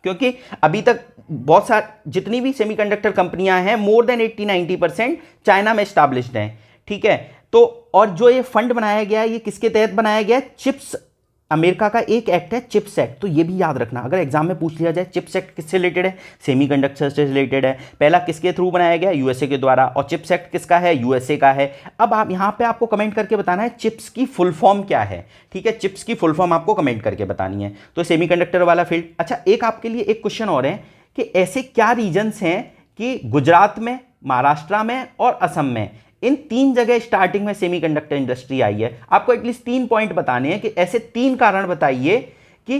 क्योंकि अभी तक बहुत सारी जितनी भी सेमीकंडक्टर कंपनियां हैं, मोर देन 80-90% चाइना में एस्टैब्लिश्ड हैं, ठीक है। तो और जो ये फंड बनाया गया है, ये किसके तहत बनाया गया है, चिप्स, अमेरिका का एक एक्ट है चिप्स एक्ट। तो ये भी याद रखना, अगर एग्जाम में पूछ लिया जाए चिप्स एक्ट किससे रिलेटेड है, सेमीकंडक्टर से रिलेटेड है। पहला किसके थ्रू बनाया गया, यूएसए के द्वारा, और चिप्स एक्ट किसका है, यूएसए का है। अब आप यहाँ पे आपको कमेंट करके बताना है चिप्स की फुल फॉर्म क्या है, ठीक है, चिप्स की फुल फॉर्म आपको कमेंट करके बतानी है। तो सेमीकंडक्टर वाला फील्ड। अच्छा, एक आपके लिए एक क्वेश्चन और है कि ऐसे क्या रीजन्स हैं कि गुजरात में, महाराष्ट्र में और असम में, इन 3 जगह स्टार्टिंग में सेमीकंडक्टर इंडस्ट्री आई है। आपको एटलीस्ट 3 पॉइंट बताने हैं कि ऐसे 3 कारण बताइए कि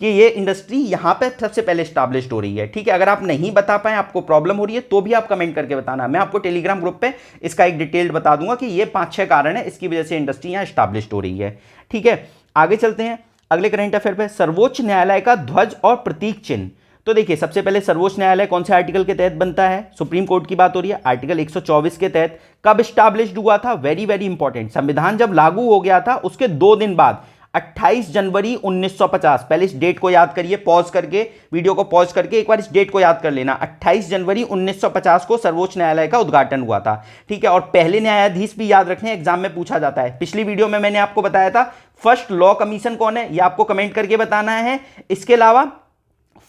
कि ये इंडस्ट्री यहां पे सबसे पहले स्टैब्लिश्ड हो रही है, ठीक है। अगर आप नहीं बता पाए, आपको प्रॉब्लम हो रही है, तो भी आप कमेंट करके बताना, मैं आपको टेलीग्राम ग्रुप पे इसका एक डिटेल्ड बता दूंगा कि ये 5-6 कारण है, इसकी वजह से इंडस्ट्री यहां स्टैब्लिश्ड हो रही है, ठीक है। आगे चलते हैं अगले करंट अफेयर पे। सर्वोच्च न्यायालय का ध्वज और प्रतीक चिन्ह। तो देखिए सबसे पहले सर्वोच्च न्यायालय कौन से आर्टिकल के तहत बनता है, सुप्रीम कोर्ट की बात हो रही है, आर्टिकल 124 के तहत। कब स्टैब्लिश्ड हुआ था, वेरी वेरी इंपॉर्टेंट, संविधान जब लागू हो गया था उसके 2 दिन बाद 28 जनवरी 1950। पहले इस डेट को याद करिए, पॉज करके वीडियो को पॉज करके एक बार इस डेट को याद कर लेना। 28 जनवरी 1950 को सर्वोच्च न्यायालय का उद्घाटन हुआ था, ठीक है। और पहले न्यायाधीश भी याद रखने, एग्जाम में पूछा जाता है। पिछली वीडियो में मैंने आपको बताया था फर्स्ट लॉ कमीशन कौन है, यह आपको कमेंट करके बताना है। इसके अलावा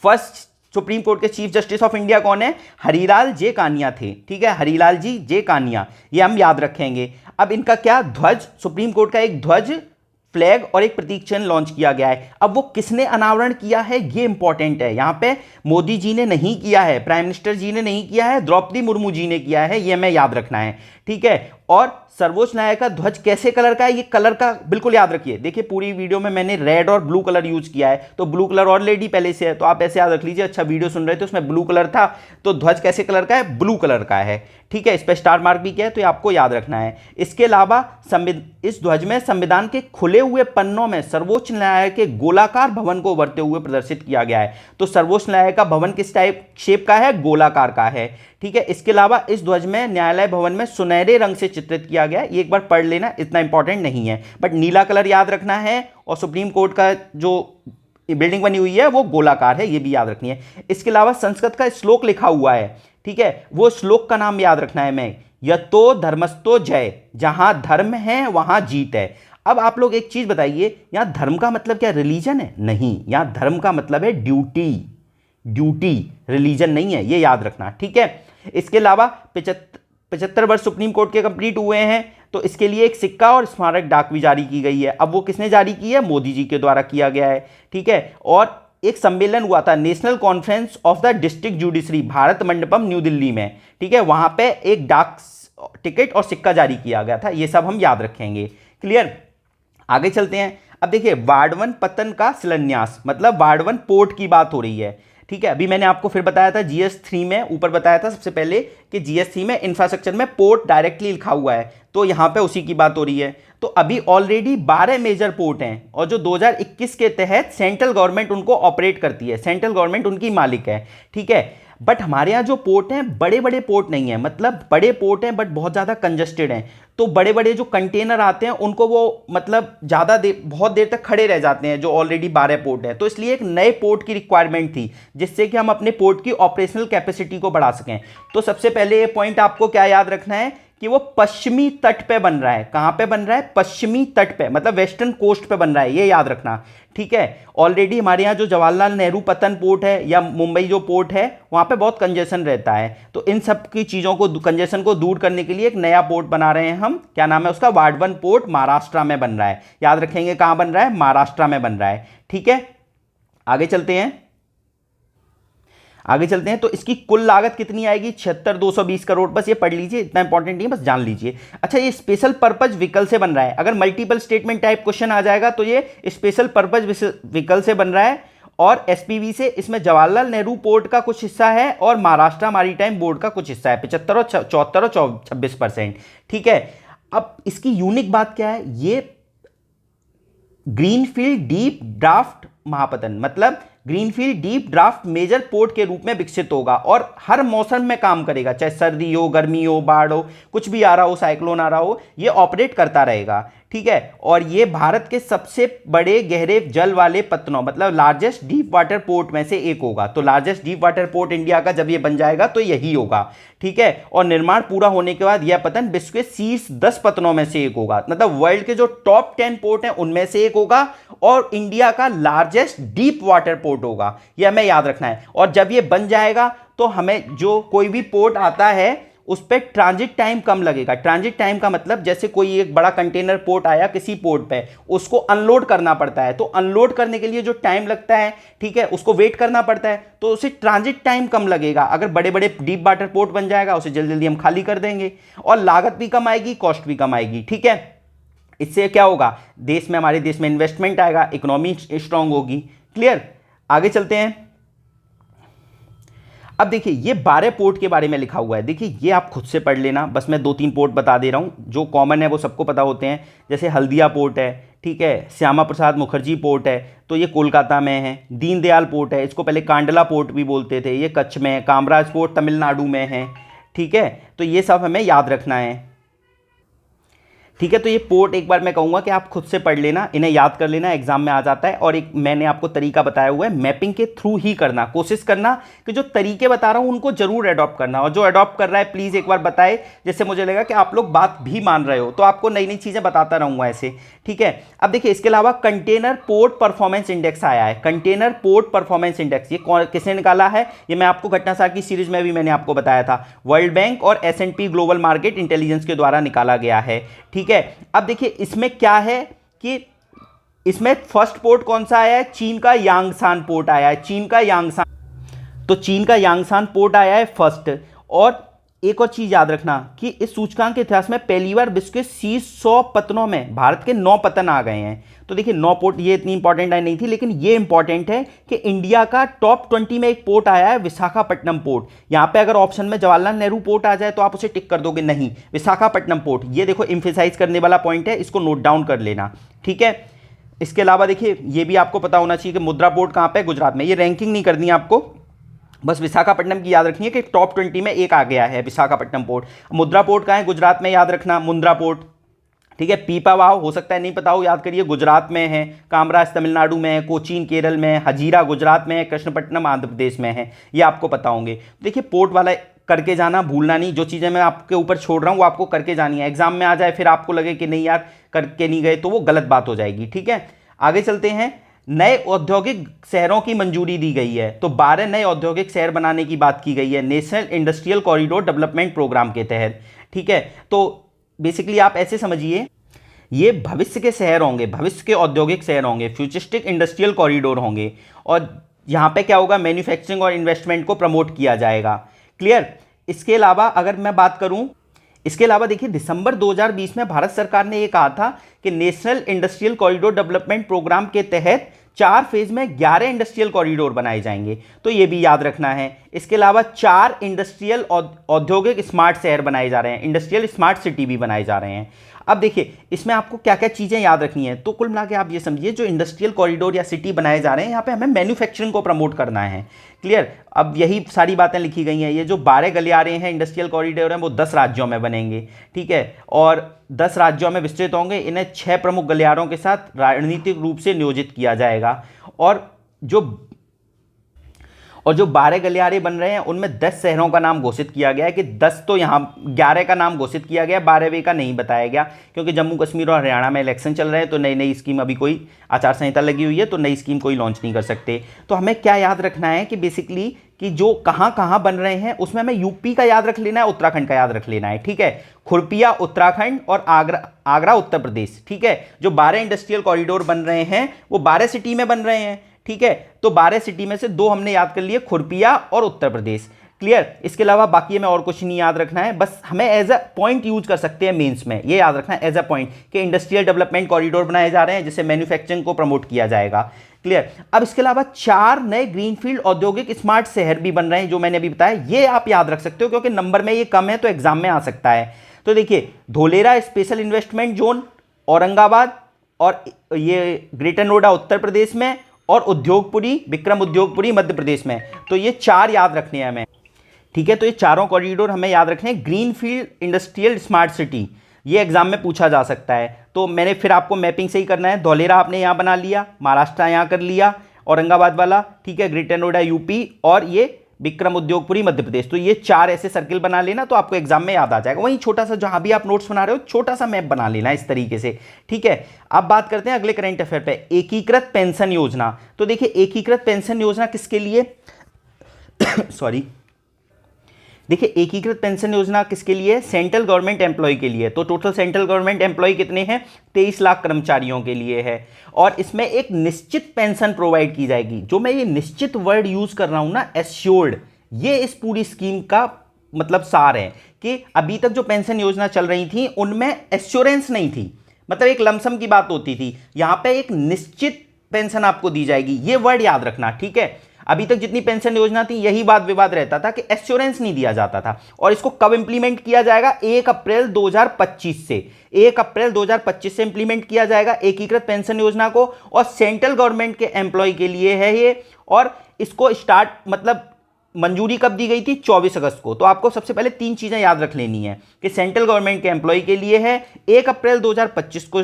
फर्स्ट सुप्रीम कोर्ट के चीफ जस्टिस ऑफ इंडिया कौन है, हरिलाल जे कानिया थे, ठीक है, हरिलाल जी जे कानिया, ये हम याद रखेंगे। अब इनका क्या ध्वज, सुप्रीम कोर्ट का एक ध्वज, फ्लैग और एक प्रतीक चिन्ह लॉन्च किया गया है। अब वो किसने अनावरण किया है, ये इंपॉर्टेंट है। यहां पे मोदी जी ने नहीं किया है, प्राइम मिनिस्टर जी ने नहीं किया है, द्रौपदी मुर्मू जी ने किया है, ये हमें याद रखना है, ठीक है। और सर्वोच्च न्यायालय का ध्वज कैसे कलर का है, ये कलर का बिल्कुल याद रखिए। देखिए पूरी वीडियो में मैंने रेड और ब्लू कलर यूज किया है, तो ब्लू कलर ऑलरेडी पहले से है, तो आप ऐसे याद रख लीजिए। अच्छा, वीडियो सुन रहे थे उसमें ब्लू कलर था, तो ध्वज कैसे कलर का है, ब्लू कलर का है, ठीक है। इस पर स्टार मार्क भी किया है, तो ये आपको याद रखना है। इसके अलावा इस ध्वज में संविधान के खुले हुए पन्नों में सर्वोच्च न्यायालय के गोलाकार भवन को उभरते हुए प्रदर्शित किया गया है। तो सर्वोच्च न्यायालय का भवन किस टाइप शेप का है, गोलाकार का है, ठीक है। इसके अलावा इस ध्वज में न्यायालय भवन में सुनहरे रंग से चित्रित किया गया है, ये एक बार पढ़ लेना, इतना इंपॉर्टेंट नहीं है, बट नीला कलर याद रखना है। और सुप्रीम कोर्ट का जो बिल्डिंग बनी हुई है वो गोलाकार है, ये भी याद रखनी है। इसके अलावा संस्कृत का श्लोक लिखा हुआ है, ठीक है, वो श्लोक का नाम याद रखना है मैं, यतो धर्मस्तो जय, जहां धर्म है वहां जीत है। अब आप लोग एक चीज बताइए, यहां धर्म का मतलब क्या रिलीजन है, नहीं, यहां धर्म का मतलब है ड्यूटी, ड्यूटी, रिलीजन नहीं है, ये याद रखना, ठीक है। इसके अलावा 75 वर्ष सुप्रीम कोर्ट के कंप्लीट हुए हैं, तो इसके लिए एक सिक्का और स्मारक डाक भी जारी की गई है। अब वो किसने जारी की है, मोदी जी के द्वारा किया गया है, ठीक है। और एक सम्मेलन हुआ था, national conference of the district judiciary, Bharat Mandapam new Delhi में, ठीक है, वहां पे एक डाक टिकट और सिक्का जारी किया गया था, ये सब हम याद रखेंगे। क्लियर, आगे चलते हैं। अब देखिए वार्डवन पतन का शिलान्यास, मतलब वार्डवन पोर्ट की बात हो रही है, ठीक है, अभी मैंने आपको फिर बताया था GS3 में, ऊपर बताया था सबसे पहले कि GS3 में इंफ्रास्ट्रक्चर में पोर्ट डायरेक्टली लिखा हुआ है, तो यहाँ पे उसी की बात हो रही है। तो अभी ऑलरेडी 12 मेजर पोर्ट हैं और जो 2021 के तहत सेंट्रल गवर्नमेंट उनको ऑपरेट करती है, सेंट्रल गवर्नमेंट उनकी मालिक है, ठीक है। बट हमारे यहाँ जो पोर्ट हैं बड़े बड़े पोर्ट नहीं है, मतलब बड़े पोर्ट हैं बट बहुत ज़्यादा कंजस्टेड हैं, तो बड़े बड़े जो कंटेनर आते हैं उनको वो मतलब ज़्यादा देर, बहुत देर तक खड़े रह जाते हैं जो ऑलरेडी 12 पोर्ट हैं। तो इसलिए एक नए पोर्ट की रिक्वायरमेंट थी जिससे कि हम अपने पोर्ट की ऑपरेशनल कैपेसिटी को बढ़ा सकें। तो सबसे पहले ये पॉइंट आपको क्या याद रखना है कि वो पश्चिमी तट पे बन रहा है। कहां पे बन रहा है? पश्चिमी तट पे, मतलब वेस्टर्न कोस्ट पे बन रहा है, ये याद रखना, ठीक है। ऑलरेडी हमारे यहाँ जो जवाहरलाल नेहरू पतन पोर्ट है या मुंबई जो पोर्ट है वहां पे बहुत कंजेशन रहता है, तो इन सब की चीजों को, कंजेशन को दूर करने के लिए एक नया पोर्ट बना रहे हैं हम। क्या नाम है उसका? वाडवन पोर्ट, महाराष्ट्र में बन रहा है। याद रखेंगे कहां बन रहा है? महाराष्ट्र में बन रहा है, ठीक है। आगे चलते हैं, आगे चलते हैं। तो इसकी कुल लागत कितनी आएगी? 76,220 करोड़। बस ये पढ़ लीजिए, इतना इंपॉर्टेंट नहीं है, बस जान लीजिए। अच्छा, ये स्पेशल पर्पज व्हीकल से बन रहा है। अगर मल्टीपल स्टेटमेंट टाइप क्वेश्चन आ जाएगा तो ये स्पेशल पर्पज व्हीकल से बन रहा है और एसपीवी से। इसमें जवाहरलाल नेहरू पोर्ट का कुछ हिस्सा है और महाराष्ट्र मैरीटाइम बोर्ड का कुछ हिस्सा है, 75 और 74 और 26%, ठीक है। अब इसकी यूनिक बात क्या है? ये ग्रीनफील्ड डीप ड्राफ्ट महापतन, मतलब greenfield deep draft major port के रूप में विकसित होगा और हर मौसम में काम करेगा, चाहे सर्दी हो, गर्मी हो, बाढ़ हो, कुछ भी आ रहा हो, साइक्लोन आ रहा हो, ये ऑपरेट करता रहेगा, ठीक है। और ये भारत के सबसे बड़े गहरे जल वाले पत्तनों, मतलब लार्जेस्ट डीप वाटर पोर्ट में से एक होगा। तो largest deep water port India का जब ये बन जाएगा तो यही होगा, ठीक है। और निर्माण पूरा होने के बाद यह पतन विश्व के शीर्ष 10 पतनों में से एक होगा, मतलब वर्ल्ड के जो टॉप 10 पोर्ट हैं उनमें से एक होगा और इंडिया का लार्जेस्ट डीप वाटर पोर्ट होगा, यह हमें याद रखना है। और जब ये बन जाएगा तो हमें जो कोई भी पोर्ट आता है उस पर ट्रांजिट टाइम कम लगेगा। ट्रांजिट टाइम का मतलब जैसे कोई एक बड़ा कंटेनर पोर्ट आया किसी पोर्ट पे, उसको अनलोड करना पड़ता है, तो अनलोड करने के लिए जो टाइम लगता है, ठीक है, उसको वेट करना पड़ता है, तो उसे ट्रांजिट टाइम कम लगेगा। अगर बड़े बड़े डीप वाटर पोर्ट बन जाएगा उसे जल्दी जल्दी हम खाली कर देंगे और लागत भी कम आएगी, कॉस्ट भी कम आएगी, ठीक है। इससे क्या होगा? देश में, हमारे देश में इन्वेस्टमेंट आएगा, इकोनॉमी स्ट्रांग होगी। क्लियर? आगे चलते हैं। अब देखिए ये 12 पोर्ट के बारे में लिखा हुआ है, देखिए ये आप खुद से पढ़ लेना, बस मैं 2-3 पोर्ट बता दे रहा हूँ जो कॉमन है, वो सबको पता होते हैं। जैसे हल्दिया पोर्ट है, ठीक है, श्यामा प्रसाद मुखर्जी पोर्ट है, तो ये कोलकाता में है। दीनदयाल पोर्ट है, इसको पहले कांडला पोर्ट भी बोलते थे, ये कच्छ में है। कामराज पोर्ट तमिलनाडु में है, ठीक है। तो ये सब हमें याद रखना है, ठीक है। तो ये पोर्ट एक बार मैं कहूँगा कि आप खुद से पढ़ लेना, इन्हें याद कर लेना, एग्जाम में आ जाता है। और एक मैंने आपको तरीका बताया हुआ है, मैपिंग के थ्रू ही करना, कोशिश करना कि जो तरीके बता रहा हूँ उनको जरूर अडॉप्ट करना, और जो अडॉप्ट कर रहा है प्लीज़ एक बार बताए, जिससे मुझे लगेगा कि आप लोग बात भी मान रहे हो। तो आपको नई नई चीज़ें बताता रहूँगा ऐसे, ठीक है। अब देखिए इसके अलावा कंटेनर पोर्ट परफॉर्मेंस इंडेक्स आया है। कंटेनर पोर्ट परफॉर्मेंस इंडेक्स ये किसने निकाला है? ये मैं आपको घटनासार की सीरीज में भी मैंने आपको बताया था, वर्ल्ड बैंक और S&P ग्लोबल मार्केट इंटेलिजेंस के द्वारा निकाला गया है, ठीक है। अब देखिए इसमें क्या है कि इसमें फर्स्ट पोर्ट कौन सा आया है? चीन का यांगसान पोर्ट आया है, चीन का यांगसान, तो चीन का यांगसान पोर्ट आया है फर्स्ट। और एक और चीज याद रखना कि इस सूचकांक के इतिहास में पहली बार विश्व के शीर्ष 100 पतनों में भारत के 9 पतन आ गए हैं। तो देखिए 9 पोर्ट, ये इतनी इंपॉर्टेंट नहीं थी, लेकिन ये इंपॉर्टेंट है कि इंडिया का टॉप 20 में एक पोर्ट आया है, विशाखापट्टनम पोर्ट। यहां पे अगर ऑप्शन में जवाहरलाल नेहरू पोर्ट आ जाए तो आप उसे टिक कर दोगे, नहीं, विशाखापट्टनम पोर्ट। ये देखो एम्फेसाइज करने वाला पॉइंट है, इसको नोट डाउन कर लेना, ठीक है। इसके अलावा देखिए ये भी आपको पता होना चाहिए कि मुद्रा पोर्ट कहां पे? गुजरात में। ये रैंकिंग नहीं करनी है आपको, बस विशाखापट्टनम की याद रखनी है कि टॉप 20 में एक आ गया है विशाखापट्टनम पोर्ट। मुद्रा पोर्ट कहाँ है? गुजरात में, याद रखना, मुंद्रा पोर्ट, ठीक है। पीपावाव हो सकता है नहीं पता हो, याद करिए, गुजरात में है। कामराज तमिलनाडु में है, कोचीन केरल में है, हजीरा गुजरात में है, कृष्णपट्टनम आंध्र प्रदेश में है, ये आपको पता होंगे। देखिए पोर्ट वाला करके जाना, भूलना नहीं। जो चीज़ें मैं आपके ऊपर छोड़ रहा हूँ वो आपको करके जानी है, एग्जाम में आ जाए फिर आपको लगे कि नहीं यार करके नहीं गए तो वो गलत बात हो जाएगी, ठीक है। आगे चलते हैं। नए औद्योगिक शहरों की मंजूरी दी गई है, तो 12 नए औद्योगिक शहर बनाने की बात की गई है national industrial corridor development programme के तहत, ठीक है। तो बेसिकली आप ऐसे समझिए, ये भविष्य के शहर होंगे, भविष्य के औद्योगिक शहर होंगे, फ्यूचरिस्टिक इंडस्ट्रियल कॉरिडोर होंगे, और यहाँ पे क्या होगा? मैन्युफैक्चरिंग और इन्वेस्टमेंट को प्रमोट किया जाएगा, क्लियर। इसके अलावा अगर मैं बात करूं, इसके अलावा देखिए दिसंबर 2020 में भारत सरकार ने ये कहा था कि national industrial corridor development programme के तहत 4 फेज में 11 इंडस्ट्रियल कॉरिडोर बनाए जाएंगे, तो ये भी याद रखना है। इसके अलावा 4 इंडस्ट्रियल औद्योगिक स्मार्ट शहर बनाए जा रहे हैं, इंडस्ट्रियल स्मार्ट सिटी भी बनाए जा रहे हैं। अब देखिए इसमें आपको क्या क्या चीज़ें याद रखनी है, तो कुल मिला के आप ये समझिए जो इंडस्ट्रियल कॉरिडोर या सिटी बनाए जा रहे हैं यहाँ पे हमें मैन्युफैक्चरिंग को प्रमोट करना है। क्लियर? अब यही सारी बातें लिखी गई हैं। ये जो 12 गलियारे हैं इंडस्ट्रियल कॉरिडोर हैं वो 10 राज्यों में बनेंगे, ठीक है, और 10 राज्यों में विस्तृत होंगे। इन्हें 6 प्रमुख गलियारों के साथ रणनीतिक रूप से नियोजित किया जाएगा। और जो 12 गलियारे बन रहे हैं उनमें 10 शहरों का नाम घोषित किया गया है कि 10 तो यहाँ 11 का नाम घोषित किया गया, 12वें का नहीं बताया गया, क्योंकि जम्मू कश्मीर और हरियाणा में इलेक्शन चल रहे हैं, तो नई नई स्कीम अभी कोई आचार संहिता लगी हुई है, तो नई स्कीम कोई लॉन्च नहीं कर सकते। तो हमें क्या याद रखना है कि बेसिकली कि जो कहाँ कहाँ बन रहे हैं उसमें हमें यूपी का याद रख लेना है, उत्तराखंड का याद रख लेना है, ठीक है। खुरपिया उत्तराखंड और आगरा उत्तर प्रदेश, ठीक है। जो 12 इंडस्ट्रियल कॉरिडोर बन रहे हैं वो 12 सिटी में बन रहे हैं, ठीक है। तो 12 सिटी में से 2 हमने याद कर लिए, खुरपिया और उत्तर प्रदेश। क्लियर? इसके अलावा बाकी हमें और कुछ नहीं याद रखना है, बस हमें एज अ पॉइंट यूज कर सकते हैं मेंस में, ये याद रखना है एज अ पॉइंट कि इंडस्ट्रियल डेवलपमेंट कॉरिडोर बनाए जा रहे हैं जिससे मैन्युफैक्चरिंग को प्रमोट किया जाएगा। क्लियर? अब इसके अलावा 4 नए ग्रीनफील्ड औद्योगिक स्मार्ट शहर भी बन रहे हैं जो मैंने अभी बताया, ये आप याद रख सकते हो क्योंकि नंबर में ये कम है तो एग्जाम में आ सकता है। तो देखिए Dholera special investment zone Aurangabad, और ये ग्रेटर नोएडा उत्तर प्रदेश में, और उद्योगपुरी विक्रम उद्योगपुरी मध्य प्रदेश में। तो ये 4 याद रखने हैं हमें, ठीक है। तो ये चारों कॉरिडोर हमें याद रखने हैं। ग्रीनफील्ड इंडस्ट्रियल स्मार्ट सिटी, ये एग्जाम में पूछा जा सकता है, तो मैंने फिर आपको मैपिंग से ही करना है। धौलेरा आपने यहाँ बना लिया, महाराष्ट्र यहाँ कर लिया, औरंगाबाद वाला, ठीक है, ग्रेटर नोएडा यूपी, और ये विक्रम उद्योगपुरी मध्य प्रदेश। तो ये 4 ऐसे सर्किल बना लेना तो आपको एग्जाम में याद आ जाएगा। वहीं छोटा सा जहां भी आप नोट्स बना रहे हो छोटा सा मैप बना लेना इस तरीके से, ठीक है। अब बात करते हैं अगले करंट अफेयर पे, एकीकृत पेंशन योजना। तो देखिए एकीकृत पेंशन योजना किसके लिए सॉरी देखिए एकीकृत पेंशन योजना किसके लिए? सेंट्रल गवर्नमेंट एम्प्लॉय के लिए। तो टोटल सेंट्रल गवर्नमेंट एम्प्लॉय कितने हैं? 23 लाख कर्मचारियों के लिए है, और इसमें एक निश्चित पेंशन प्रोवाइड की जाएगी। जो मैं ये निश्चित वर्ड यूज कर रहा हूं ना, एश्योर्ड, ये इस पूरी स्कीम का मतलब सार है कि अभी तक जो पेंशन योजना चल रही थी उनमें एश्योरेंस नहीं थी, मतलब एक लमसम की बात होती थी। यहां पे एक निश्चित पेंशन आपको दी जाएगी, ये वर्ड याद रखना, ठीक है। अभी तक जितनी पेंशन योजना थी यही वाद विवाद रहता था कि एश्योरेंस नहीं दिया जाता था, और इसको कब इंप्लीमेंट किया जाएगा? 1 अप्रैल 2025 से, 1 अप्रैल 2025 से इंप्लीमेंट किया जाएगा एकीकृत पेंशन योजना को, और सेंट्रल गवर्नमेंट के एम्प्लॉय के लिए है ये। और इसको स्टार्ट मतलब मंजूरी कब दी गई थी? 24 अगस्त को। तो आपको सबसे पहले 3 चीजें याद रख लेनी है कि सेंट्रल गवर्नमेंट के एम्प्लॉय के लिए है, 1 अप्रैल 2025 को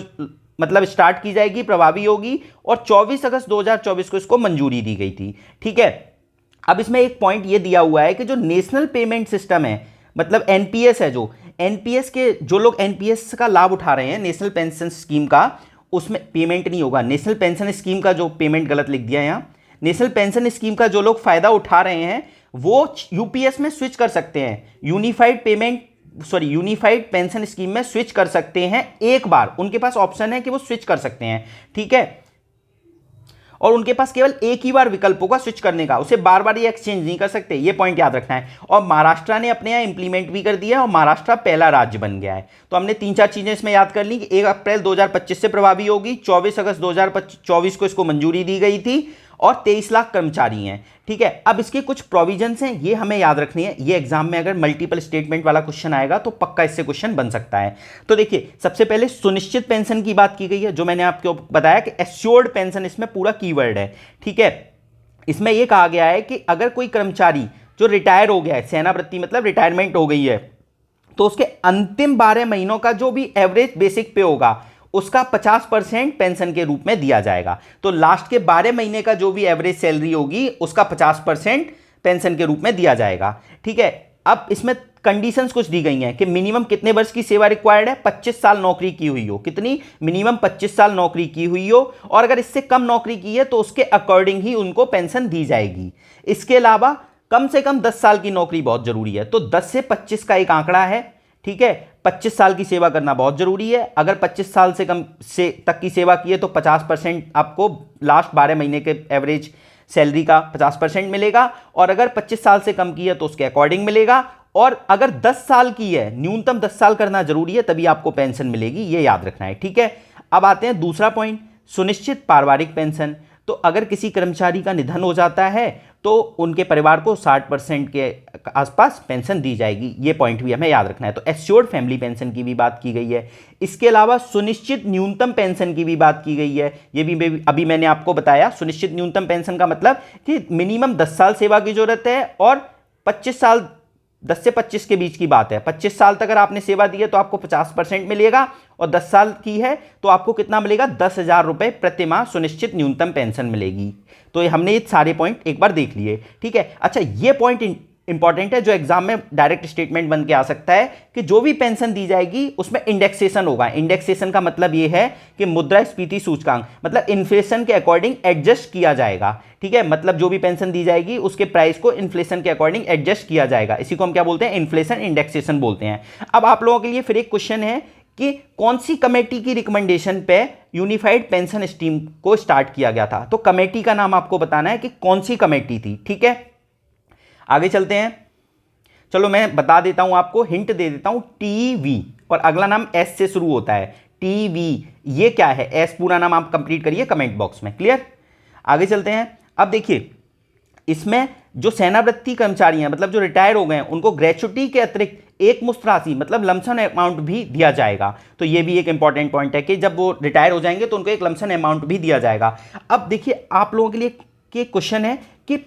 मतलब स्टार्ट की जाएगी, प्रभावी होगी, और 24 अगस्त 2024 को इसको मंजूरी दी गई थी, ठीक है। अब इसमें एक पॉइंट ये दिया हुआ है कि जो नेशनल पेमेंट सिस्टम है, मतलब एनपीएस है, जो एनपीएस के जो लोग एनपीएस का लाभ उठा रहे हैं नेशनल पेंशन स्कीम का, उसमें पेमेंट नहीं होगा। नेशनल पेंशन स्कीम का जो पेमेंट गलत लिख दिया है यहाँ, नेशनल पेंशन स्कीम का जो लोग फायदा उठा रहे हैं वो यूपीएस में स्विच कर सकते हैं, यूनिफाइड पेंशन स्कीम में स्विच कर सकते हैं एक बार, उनके पास ऑप्शन है कि वो स्विच कर सकते हैं, ठीक है। और उनके पास केवल एक ही बार विकल्प होगा स्विच करने का, उसे बार बार ये एक्सचेंज नहीं कर सकते, ये पॉइंट याद रखना है। और महाराष्ट्र ने अपने यहाँ इंप्लीमेंट भी कर दिया है और महाराष्ट्र पहला राज्य बन गया है। तो हमने 3-4 चीजें इसमें याद कर ली कि 1 अप्रैल 2025 से प्रभावी होगी, 24 अगस्त 2024 को इसको मंजूरी दी गई थी, और 23 लाख कर्मचारी हैं, ठीक है। अब इसके कुछ प्रोविजंस हैं, ये हमें याद रखनी है। ये एग्जाम में अगर मल्टीपल स्टेटमेंट वाला क्वेश्चन आएगा तो पक्का इससे क्वेश्चन बन सकता है। तो देखिए सबसे पहले सुनिश्चित पेंशन की बात की गई है, जो मैंने आपको बताया कि एश्योर्ड पेंशन इसमें पूरा कीवर्ड है, ठीक है। इसमें यह कहा गया है कि अगर कोई कर्मचारी जो रिटायर हो गया है, सेनावृत्ति मतलब रिटायरमेंट हो गई है, तो उसके अंतिम 12 महीनों का जो भी एवरेज बेसिक पे होगा उसका 50% पेंशन के रूप में दिया जाएगा। तो लास्ट के 12 महीने का जो भी एवरेज सैलरी होगी उसका 50% पेंशन के रूप में दिया जाएगा, ठीक है। अब इसमें कंडीशंस कुछ दी गई हैं कि मिनिमम कितने वर्ष की सेवा रिक्वायर्ड है, 25 साल नौकरी की हुई हो, कितनी? मिनिमम 25 साल नौकरी की हुई हो, और अगर इससे कम नौकरी की है तो उसके अकॉर्डिंग ही उनको पेंशन दी जाएगी। इसके अलावा कम से कम 10 साल की नौकरी बहुत जरूरी है, तो 10 से 25 का एक आंकड़ा है, ठीक है। 25 साल की सेवा करना बहुत जरूरी है। अगर 25 साल से कम से तक की सेवा की है तो 50% आपको लास्ट 12 महीने के एवरेज सैलरी का 50% मिलेगा, और अगर 25 साल से कम की है तो उसके अकॉर्डिंग मिलेगा, और अगर 10 साल की है, न्यूनतम 10 साल करना जरूरी है, तभी आपको पेंशन मिलेगी, ये याद रखना है, ठीक है। अब आते हैं दूसरा पॉइंट, सुनिश्चित पारिवारिक पेंशन। तो अगर किसी कर्मचारी का निधन हो जाता है तो उनके परिवार को 60% के आसपास पेंशन दी जाएगी। ये पॉइंट भी हमें याद रखना है। तो एश्योर्ड फैमिली पेंशन की भी बात की गई है। इसके अलावा सुनिश्चित न्यूनतम पेंशन की भी बात की गई है। ये भी अभी मैंने आपको बताया। सुनिश्चित न्यूनतम पेंशन का मतलब कि मिनिमम 10 साल सेवा की जरूरत है और 25 साल, 10 से 25 के बीच की बात है। 25 साल तक अगर आपने सेवा दी है तो आपको 50% मिलेगा और 10 साल की है तो आपको कितना मिलेगा, 10,000 रुपये प्रति माह सुनिश्चित न्यूनतम पेंशन मिलेगी। तो ये हमने ये सारे पॉइंट एक बार देख लिए, ठीक है। अच्छा, ये पॉइंट इंपॉर्टेंट है जो एग्जाम में डायरेक्ट स्टेटमेंट बन के आ सकता है कि जो भी पेंशन दी जाएगी उसमें इंडेक्सेशन होगा। इंडेक्सेशन का मतलब ये है कि मुद्रास्फीति सूचकांक, मतलब इन्फ्लेशन के अकॉर्डिंग एडजस्ट किया जाएगा, ठीक है। मतलब जो भी पेंशन दी जाएगी उसके प्राइस को इन्फ्लेशन के अकॉर्डिंग एडजस्ट किया जाएगा। इसी को हम क्या बोलते हैं, इन्फ्लेशन इंडेक्सेशन बोलते हैं। अब आप लोगों के लिए फिर एक क्वेश्चन है कि कौन सी कमेटी की रिकमेंडेशन पे यूनिफाइड पेंशन स्कीम को स्टार्ट किया गया था। तो कमेटी का नाम आपको बताना है कि कौन सी कमेटी थी, ठीक है। आगे चलते हैं। चलो मैं बता देता हूं आपको, हिंट दे देता हूं, टीवी और अगला नाम एस से शुरू होता है। टीवी, ये क्या है, एस पूरा नाम आप कंप्लीट करिए कमेंट बॉक्स में, क्लियर। आगे चलते हैं। अब देखिए, इसमें जो सेनावृत्ति कर्मचारी हैं, मतलब जो रिटायर हो गए हैं, उनको ग्रेच्युटी के अतिरिक्त एक मुश्त राशि मतलब लमसम अमाउंट भी दिया जाएगा। तो ये भी एक इंपॉर्टेंट पॉइंट है कि जब वो रिटायर हो जाएंगे तो उनको एक लमसम अमाउंट भी दिया जाएगा। अब देखिए, आप लोगों के लिए के क्वेश्चन है कि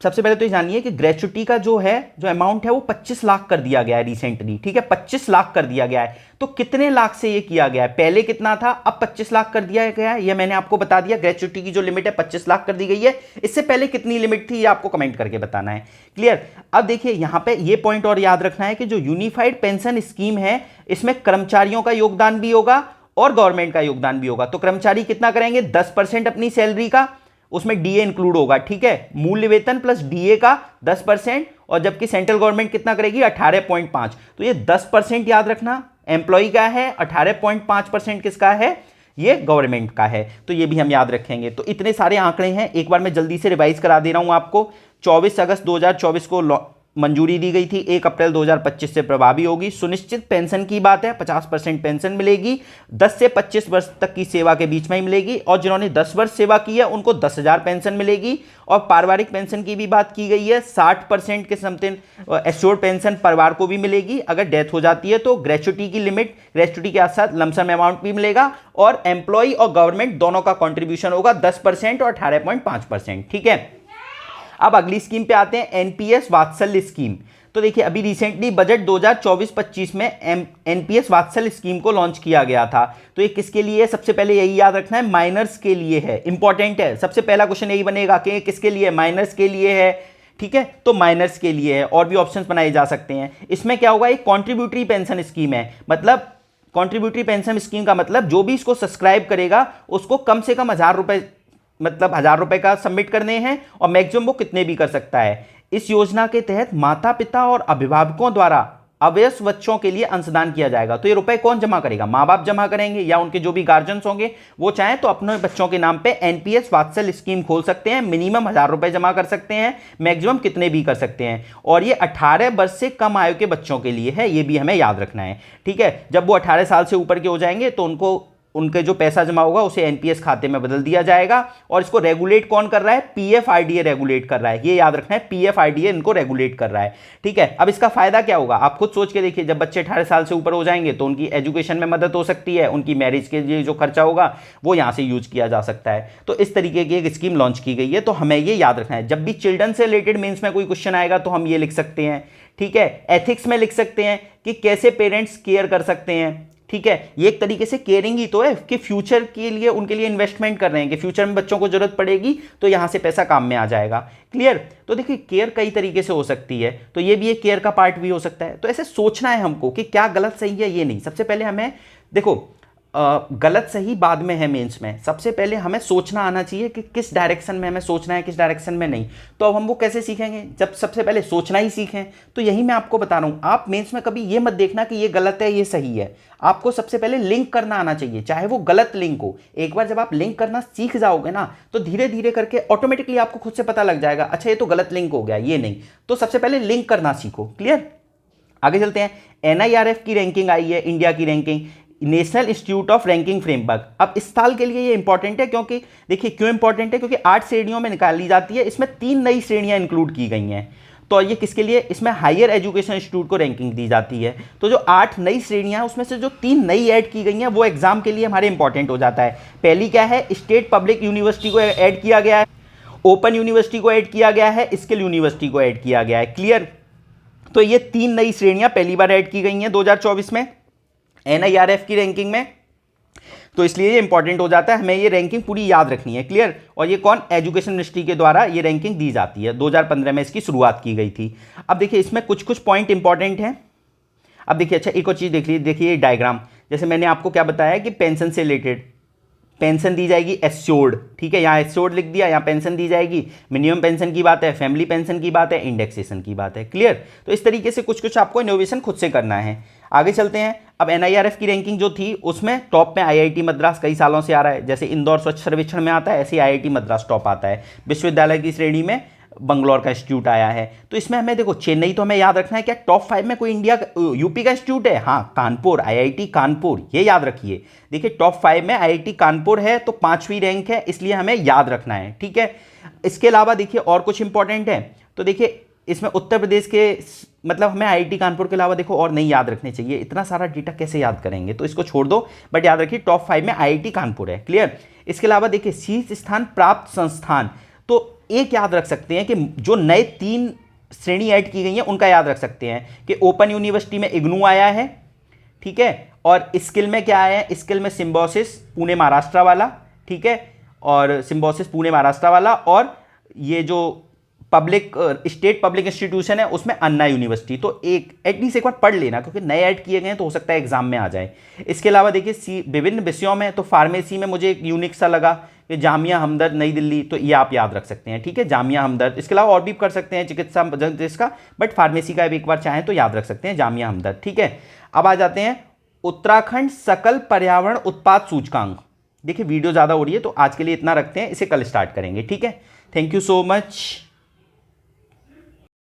सबसे पहले तो ये जानिए कि ग्रेच्युटी का जो अमाउंट है वो 25 लाख कर दिया गया है रिसेंटली, ठीक है। 25 लाख कर दिया गया है। तो कितने लाख से ये किया गया है, पहले कितना था, अब 25 लाख कर दिया गया है। ये मैंने आपको बता दिया, ग्रेच्युटी की जो लिमिट है 25 लाख कर दी गई है। इससे पहले कितनी लिमिट थी ये आपको कमेंट करके बताना है, क्लियर। अब देखिए, यहां पर ये पॉइंट और याद रखना है कि जो यूनिफाइड पेंशन स्कीम है इसमें कर्मचारियों का योगदान भी होगा और गवर्नमेंट का योगदान भी होगा। तो कर्मचारी कितना करेंगे, 10% अपनी सैलरी का, उसमें डीए इंक्लूड होगा, ठीक है। मूल्य वेतन प्लस डीए का 10%, और जबकि सेंट्रल गवर्नमेंट कितना करेगी, 18.5। तो ये 10% याद रखना एम्प्लॉय का है, 18.5% किसका है, ये गवर्नमेंट का है। तो ये भी हम याद रखेंगे। तो इतने सारे आंकड़े हैं, एक बार मैं जल्दी से रिवाइज करा दे रहा हूं आपको। 24 अगस्त 2024 को मंजूरी दी गई थी, 1 अप्रैल 2025 से प्रभावी होगी। सुनिश्चित पेंशन की बात है, 50% पेंशन मिलेगी, 10 से 25 वर्ष तक की सेवा के बीच में ही मिलेगी, और जिन्होंने 10 वर्ष सेवा की है उनको 10,000 पेंशन मिलेगी। और पारिवारिक पेंशन की भी बात की गई है, 60% के समथिंग एश्योर्ड पेंशन परिवार को भी मिलेगी। अगर डेथ हो जाती है तो ग्रेच्युटी की लिमिट, ग्रेच्युटी के साथ लमसम अमाउंट भी मिलेगा, और एम्प्लॉय और गवर्नमेंट दोनों का कॉन्ट्रीब्यूशन होगा 10% और 18.5%, ठीक है। अब अगली स्कीम पे आते हैं, एनपीएस वात्सल्य स्कीम। तो देखिए, अभी रिसेंटली बजट 2024-25 में एनपीएस वात्सल्य स्कीम को लॉन्च किया गया था। तो ये किसके लिए है, सबसे पहले यही याद रखना है, माइनर्स के लिए है। इंपॉर्टेंट है, सबसे पहला क्वेश्चन यही बनेगा कि किसके लिए, माइनर्स के लिए है, ठीक है। तो माइनर्स के लिए है, और भी ऑप्शंस बनाए जा सकते हैं। इसमें क्या होगा, एक कॉन्ट्रीब्यूटरी पेंशन स्कीम है। मतलब कॉन्ट्रीब्यूटरी पेंशन स्कीम का मतलब जो भी इसको सब्सक्राइब करेगा उसको कम से कम 1,000 रुपए, मतलब 1,000 रुपए का सबमिट करने हैं, और मैक्सिमम वो कितने भी कर सकता है। इस योजना के तहत माता पिता और अभिभावकों द्वारा अवयस्क बच्चों के लिए अंशदान किया जाएगा। तो ये रुपए कौन जमा करेगा, माँ बाप जमा करेंगे, या उनके जो भी गार्जियंस होंगे वो चाहें तो अपने बच्चों के नाम पे एनपीएस वात्सल्य स्कीम खोल सकते हैं। मिनिमम 1,000 रुपए जमा कर सकते हैं, मैक्सिमम कितने भी कर सकते हैं, और ये 18 वर्ष से कम आयु के बच्चों के लिए है। ये भी हमें याद रखना है, ठीक है। जब वो 18 साल से ऊपर के हो जाएंगे तो उनको उनके जो पैसा जमा होगा उसे एनपीएस खाते में बदल दिया जाएगा। और इसको रेगुलेट कौन कर रहा है, पीएफआरडीए रेगुलेट कर रहा है। ये याद रखना है, पीएफआरडीए इनको रेगुलेट कर रहा है, ठीक है। अब इसका फायदा क्या होगा, आप खुद सोच के देखिए। जब बच्चे 18 साल से ऊपर हो जाएंगे तो उनकी एजुकेशन में मदद हो सकती है, उनकी मैरिज के लिए जो खर्चा होगा वो यहाँ से यूज किया जा सकता है। तो इस तरीके की एक स्कीम लॉन्च की गई है। तो हमें ये याद रखना है, जब भी चिल्ड्रन से रिलेटेड मेंस में कोई क्वेश्चन आएगा तो हम ये लिख सकते हैं, ठीक है। एथिक्स में लिख सकते हैं कि कैसे पेरेंट्स केयर कर सकते हैं, ठीक है। ये एक तरीके से केयरिंग ही तो है कि फ्यूचर के लिए उनके लिए इन्वेस्टमेंट कर रहे हैं कि फ्यूचर में बच्चों को जरूरत पड़ेगी तो यहां से पैसा काम में आ जाएगा, क्लियर। तो देखिए, केयर कई तरीके से हो सकती है, तो ये भी एक केयर का पार्ट भी हो सकता है। तो ऐसे सोचना है हमको कि क्या गलत सही है, ये नहीं। सबसे पहले हमें देखो, गलत सही बाद में है मेंस में, सबसे पहले हमें सोचना आना चाहिए कि किस डायरेक्शन में हमें सोचना है, किस डायरेक्शन में नहीं। तो अब हम वो कैसे सीखेंगे, जब सबसे पहले सोचना ही सीखें। तो यही मैं आपको बता रहा हूं, आप मेंस में कभी ये मत देखना कि ये गलत है ये सही है। आपको सबसे पहले लिंक करना आना चाहिए, चाहे वो गलत लिंक हो। एक बार जब आप लिंक करना सीख जाओगे ना, तो धीरे धीरे करके ऑटोमेटिकली आपको खुद से पता लग जाएगा, अच्छा ये तो गलत लिंक हो गया, ये नहीं। तो सबसे पहले लिंक करना सीखो, क्लियर। आगे चलते हैं। एनआईआरएफ की रैंकिंग आई है, इंडिया की ranking. National institute of ranking framework. अब इस साल के लिए ये इंपॉर्टेंट है, क्योंकि देखिए क्यों इंपॉर्टेंट है, क्योंकि 8 श्रेणियों में निकाली जाती है, इसमें 3 नई श्रेणियां इंक्लूड की गई हैं। तो ये किसके लिए, इसमें हायर एजुकेशन इंस्टीट्यूट को रैंकिंग दी जाती है। तो जो 8 नई श्रेणियां हैं उसमें से जो 3 नई ऐड की गई हैं वो एग्जाम के लिए हमारे इंपॉर्टेंट हो जाता है। पहली क्या है, स्टेट पब्लिक यूनिवर्सिटी को ऐड किया गया है, ओपन यूनिवर्सिटी को ऐड किया गया है, स्किल यूनिवर्सिटी को ऐड किया गया है। क्लियर। तो ये 3 नई श्रेणियां पहली बार ऐड की गई हैं 2024 में NIRF की रैंकिंग में। तो इसलिए ये इंपॉर्टेंट हो जाता है, हमें ये रैंकिंग पूरी याद रखनी है। क्लियर। और ये कौन, एजुकेशन मिनिस्ट्री के द्वारा ये रैंकिंग दी जाती है। 2015 में इसकी शुरुआत की गई थी। अब देखिए इसमें कुछ कुछ पॉइंट इंपॉर्टेंट हैं। अब देखिए अच्छा एक और चीज़ देख लीजिए, देखिए ये डायग्राम, जैसे मैंने आपको क्या बताया कि पेंशन से रिलेटेड पेंशन दी जाएगी एश्योर्ड, ठीक है, यहाँ एश्योर्ड लिख दिया, यहाँ पेंशन दी जाएगी, मिनिमम पेंशन की बात है, फैमिली पेंशन की बात है, इंडेक्सेशन की बात है। क्लियर। तो इस तरीके से कुछ कुछ आपको इनोवेशन खुद से करना है। आगे चलते हैं। अब NIRF की रैंकिंग जो थी उसमें टॉप में IIT मद्रास कई सालों से आ रहा है, जैसे इंदौर स्वच्छ सर्वेक्षण में आता है ऐसे ही IIT मद्रास टॉप आता है। विश्वविद्यालय की श्रेणी में बंगलौर का इंस्टीट्यूट आया है। तो इसमें हमें देखो चेन्नई तो हमें याद रखना है, क्या टॉप 5 में कोई इंडिया यूपी का इंस्टीट्यूट है, हाँ कानपुर, IIT कानपुर, ये याद रखिए। देखिए टॉप 5 में IIT कानपुर है, तो 5वीं रैंक है, इसलिए हमें याद रखना है। ठीक है। इसके अलावा देखिए और कुछ इंपॉर्टेंट है, तो देखिए इसमें उत्तर प्रदेश के मतलब हमें IIT कानपुर के अलावा देखो और नहीं याद रखने चाहिए, इतना सारा डेटा कैसे याद करेंगे, तो इसको छोड़ दो, बट याद रखिए टॉप 5 में IIT कानपुर है। क्लियर। इसके अलावा देखिए शीर्ष स्थान प्राप्त संस्थान, तो एक याद रख सकते हैं कि जो नए 3 श्रेणी ऐड की गई हैं उनका याद रख सकते हैं कि ओपन यूनिवर्सिटी में इग्नू आया है, ठीक है, और स्किल में क्या आया है, स्किल में सिम्बोसिस पुणे महाराष्ट्र वाला, ठीक है, और सिम्बोसिस पुणे महाराष्ट्र वाला, और ये जो पब्लिक स्टेट पब्लिक इंस्टीट्यूशन है उसमें अन्ना यूनिवर्सिटी। तो एक एटलीस्ट एक बार पढ़ लेना, क्योंकि नए ऐड किए गए हैं तो हो सकता है एग्जाम में आ जाए। इसके अलावा देखिए विभिन्न विषयों में, तो फार्मेसी में मुझे एक यूनिक सा लगा कि जामिया हमदर्द नई दिल्ली, तो ये आप याद रख सकते हैं। ठीक है, जामिया हमदर्द। इसके अलावा और भी कर सकते हैं चिकित्सा इसका, बट फार्मेसी का भी एक बार चाहें तो याद रख सकते हैं जामिया हमदर्द। ठीक है। अब आ जाते हैं उत्तराखंड सकल पर्यावरण उत्पाद सूचकांक। देखिए वीडियो ज़्यादा हो रही है तो आज के लिए इतना रखते हैं, इसे कल स्टार्ट करेंगे। ठीक है, थैंक यू सो मच।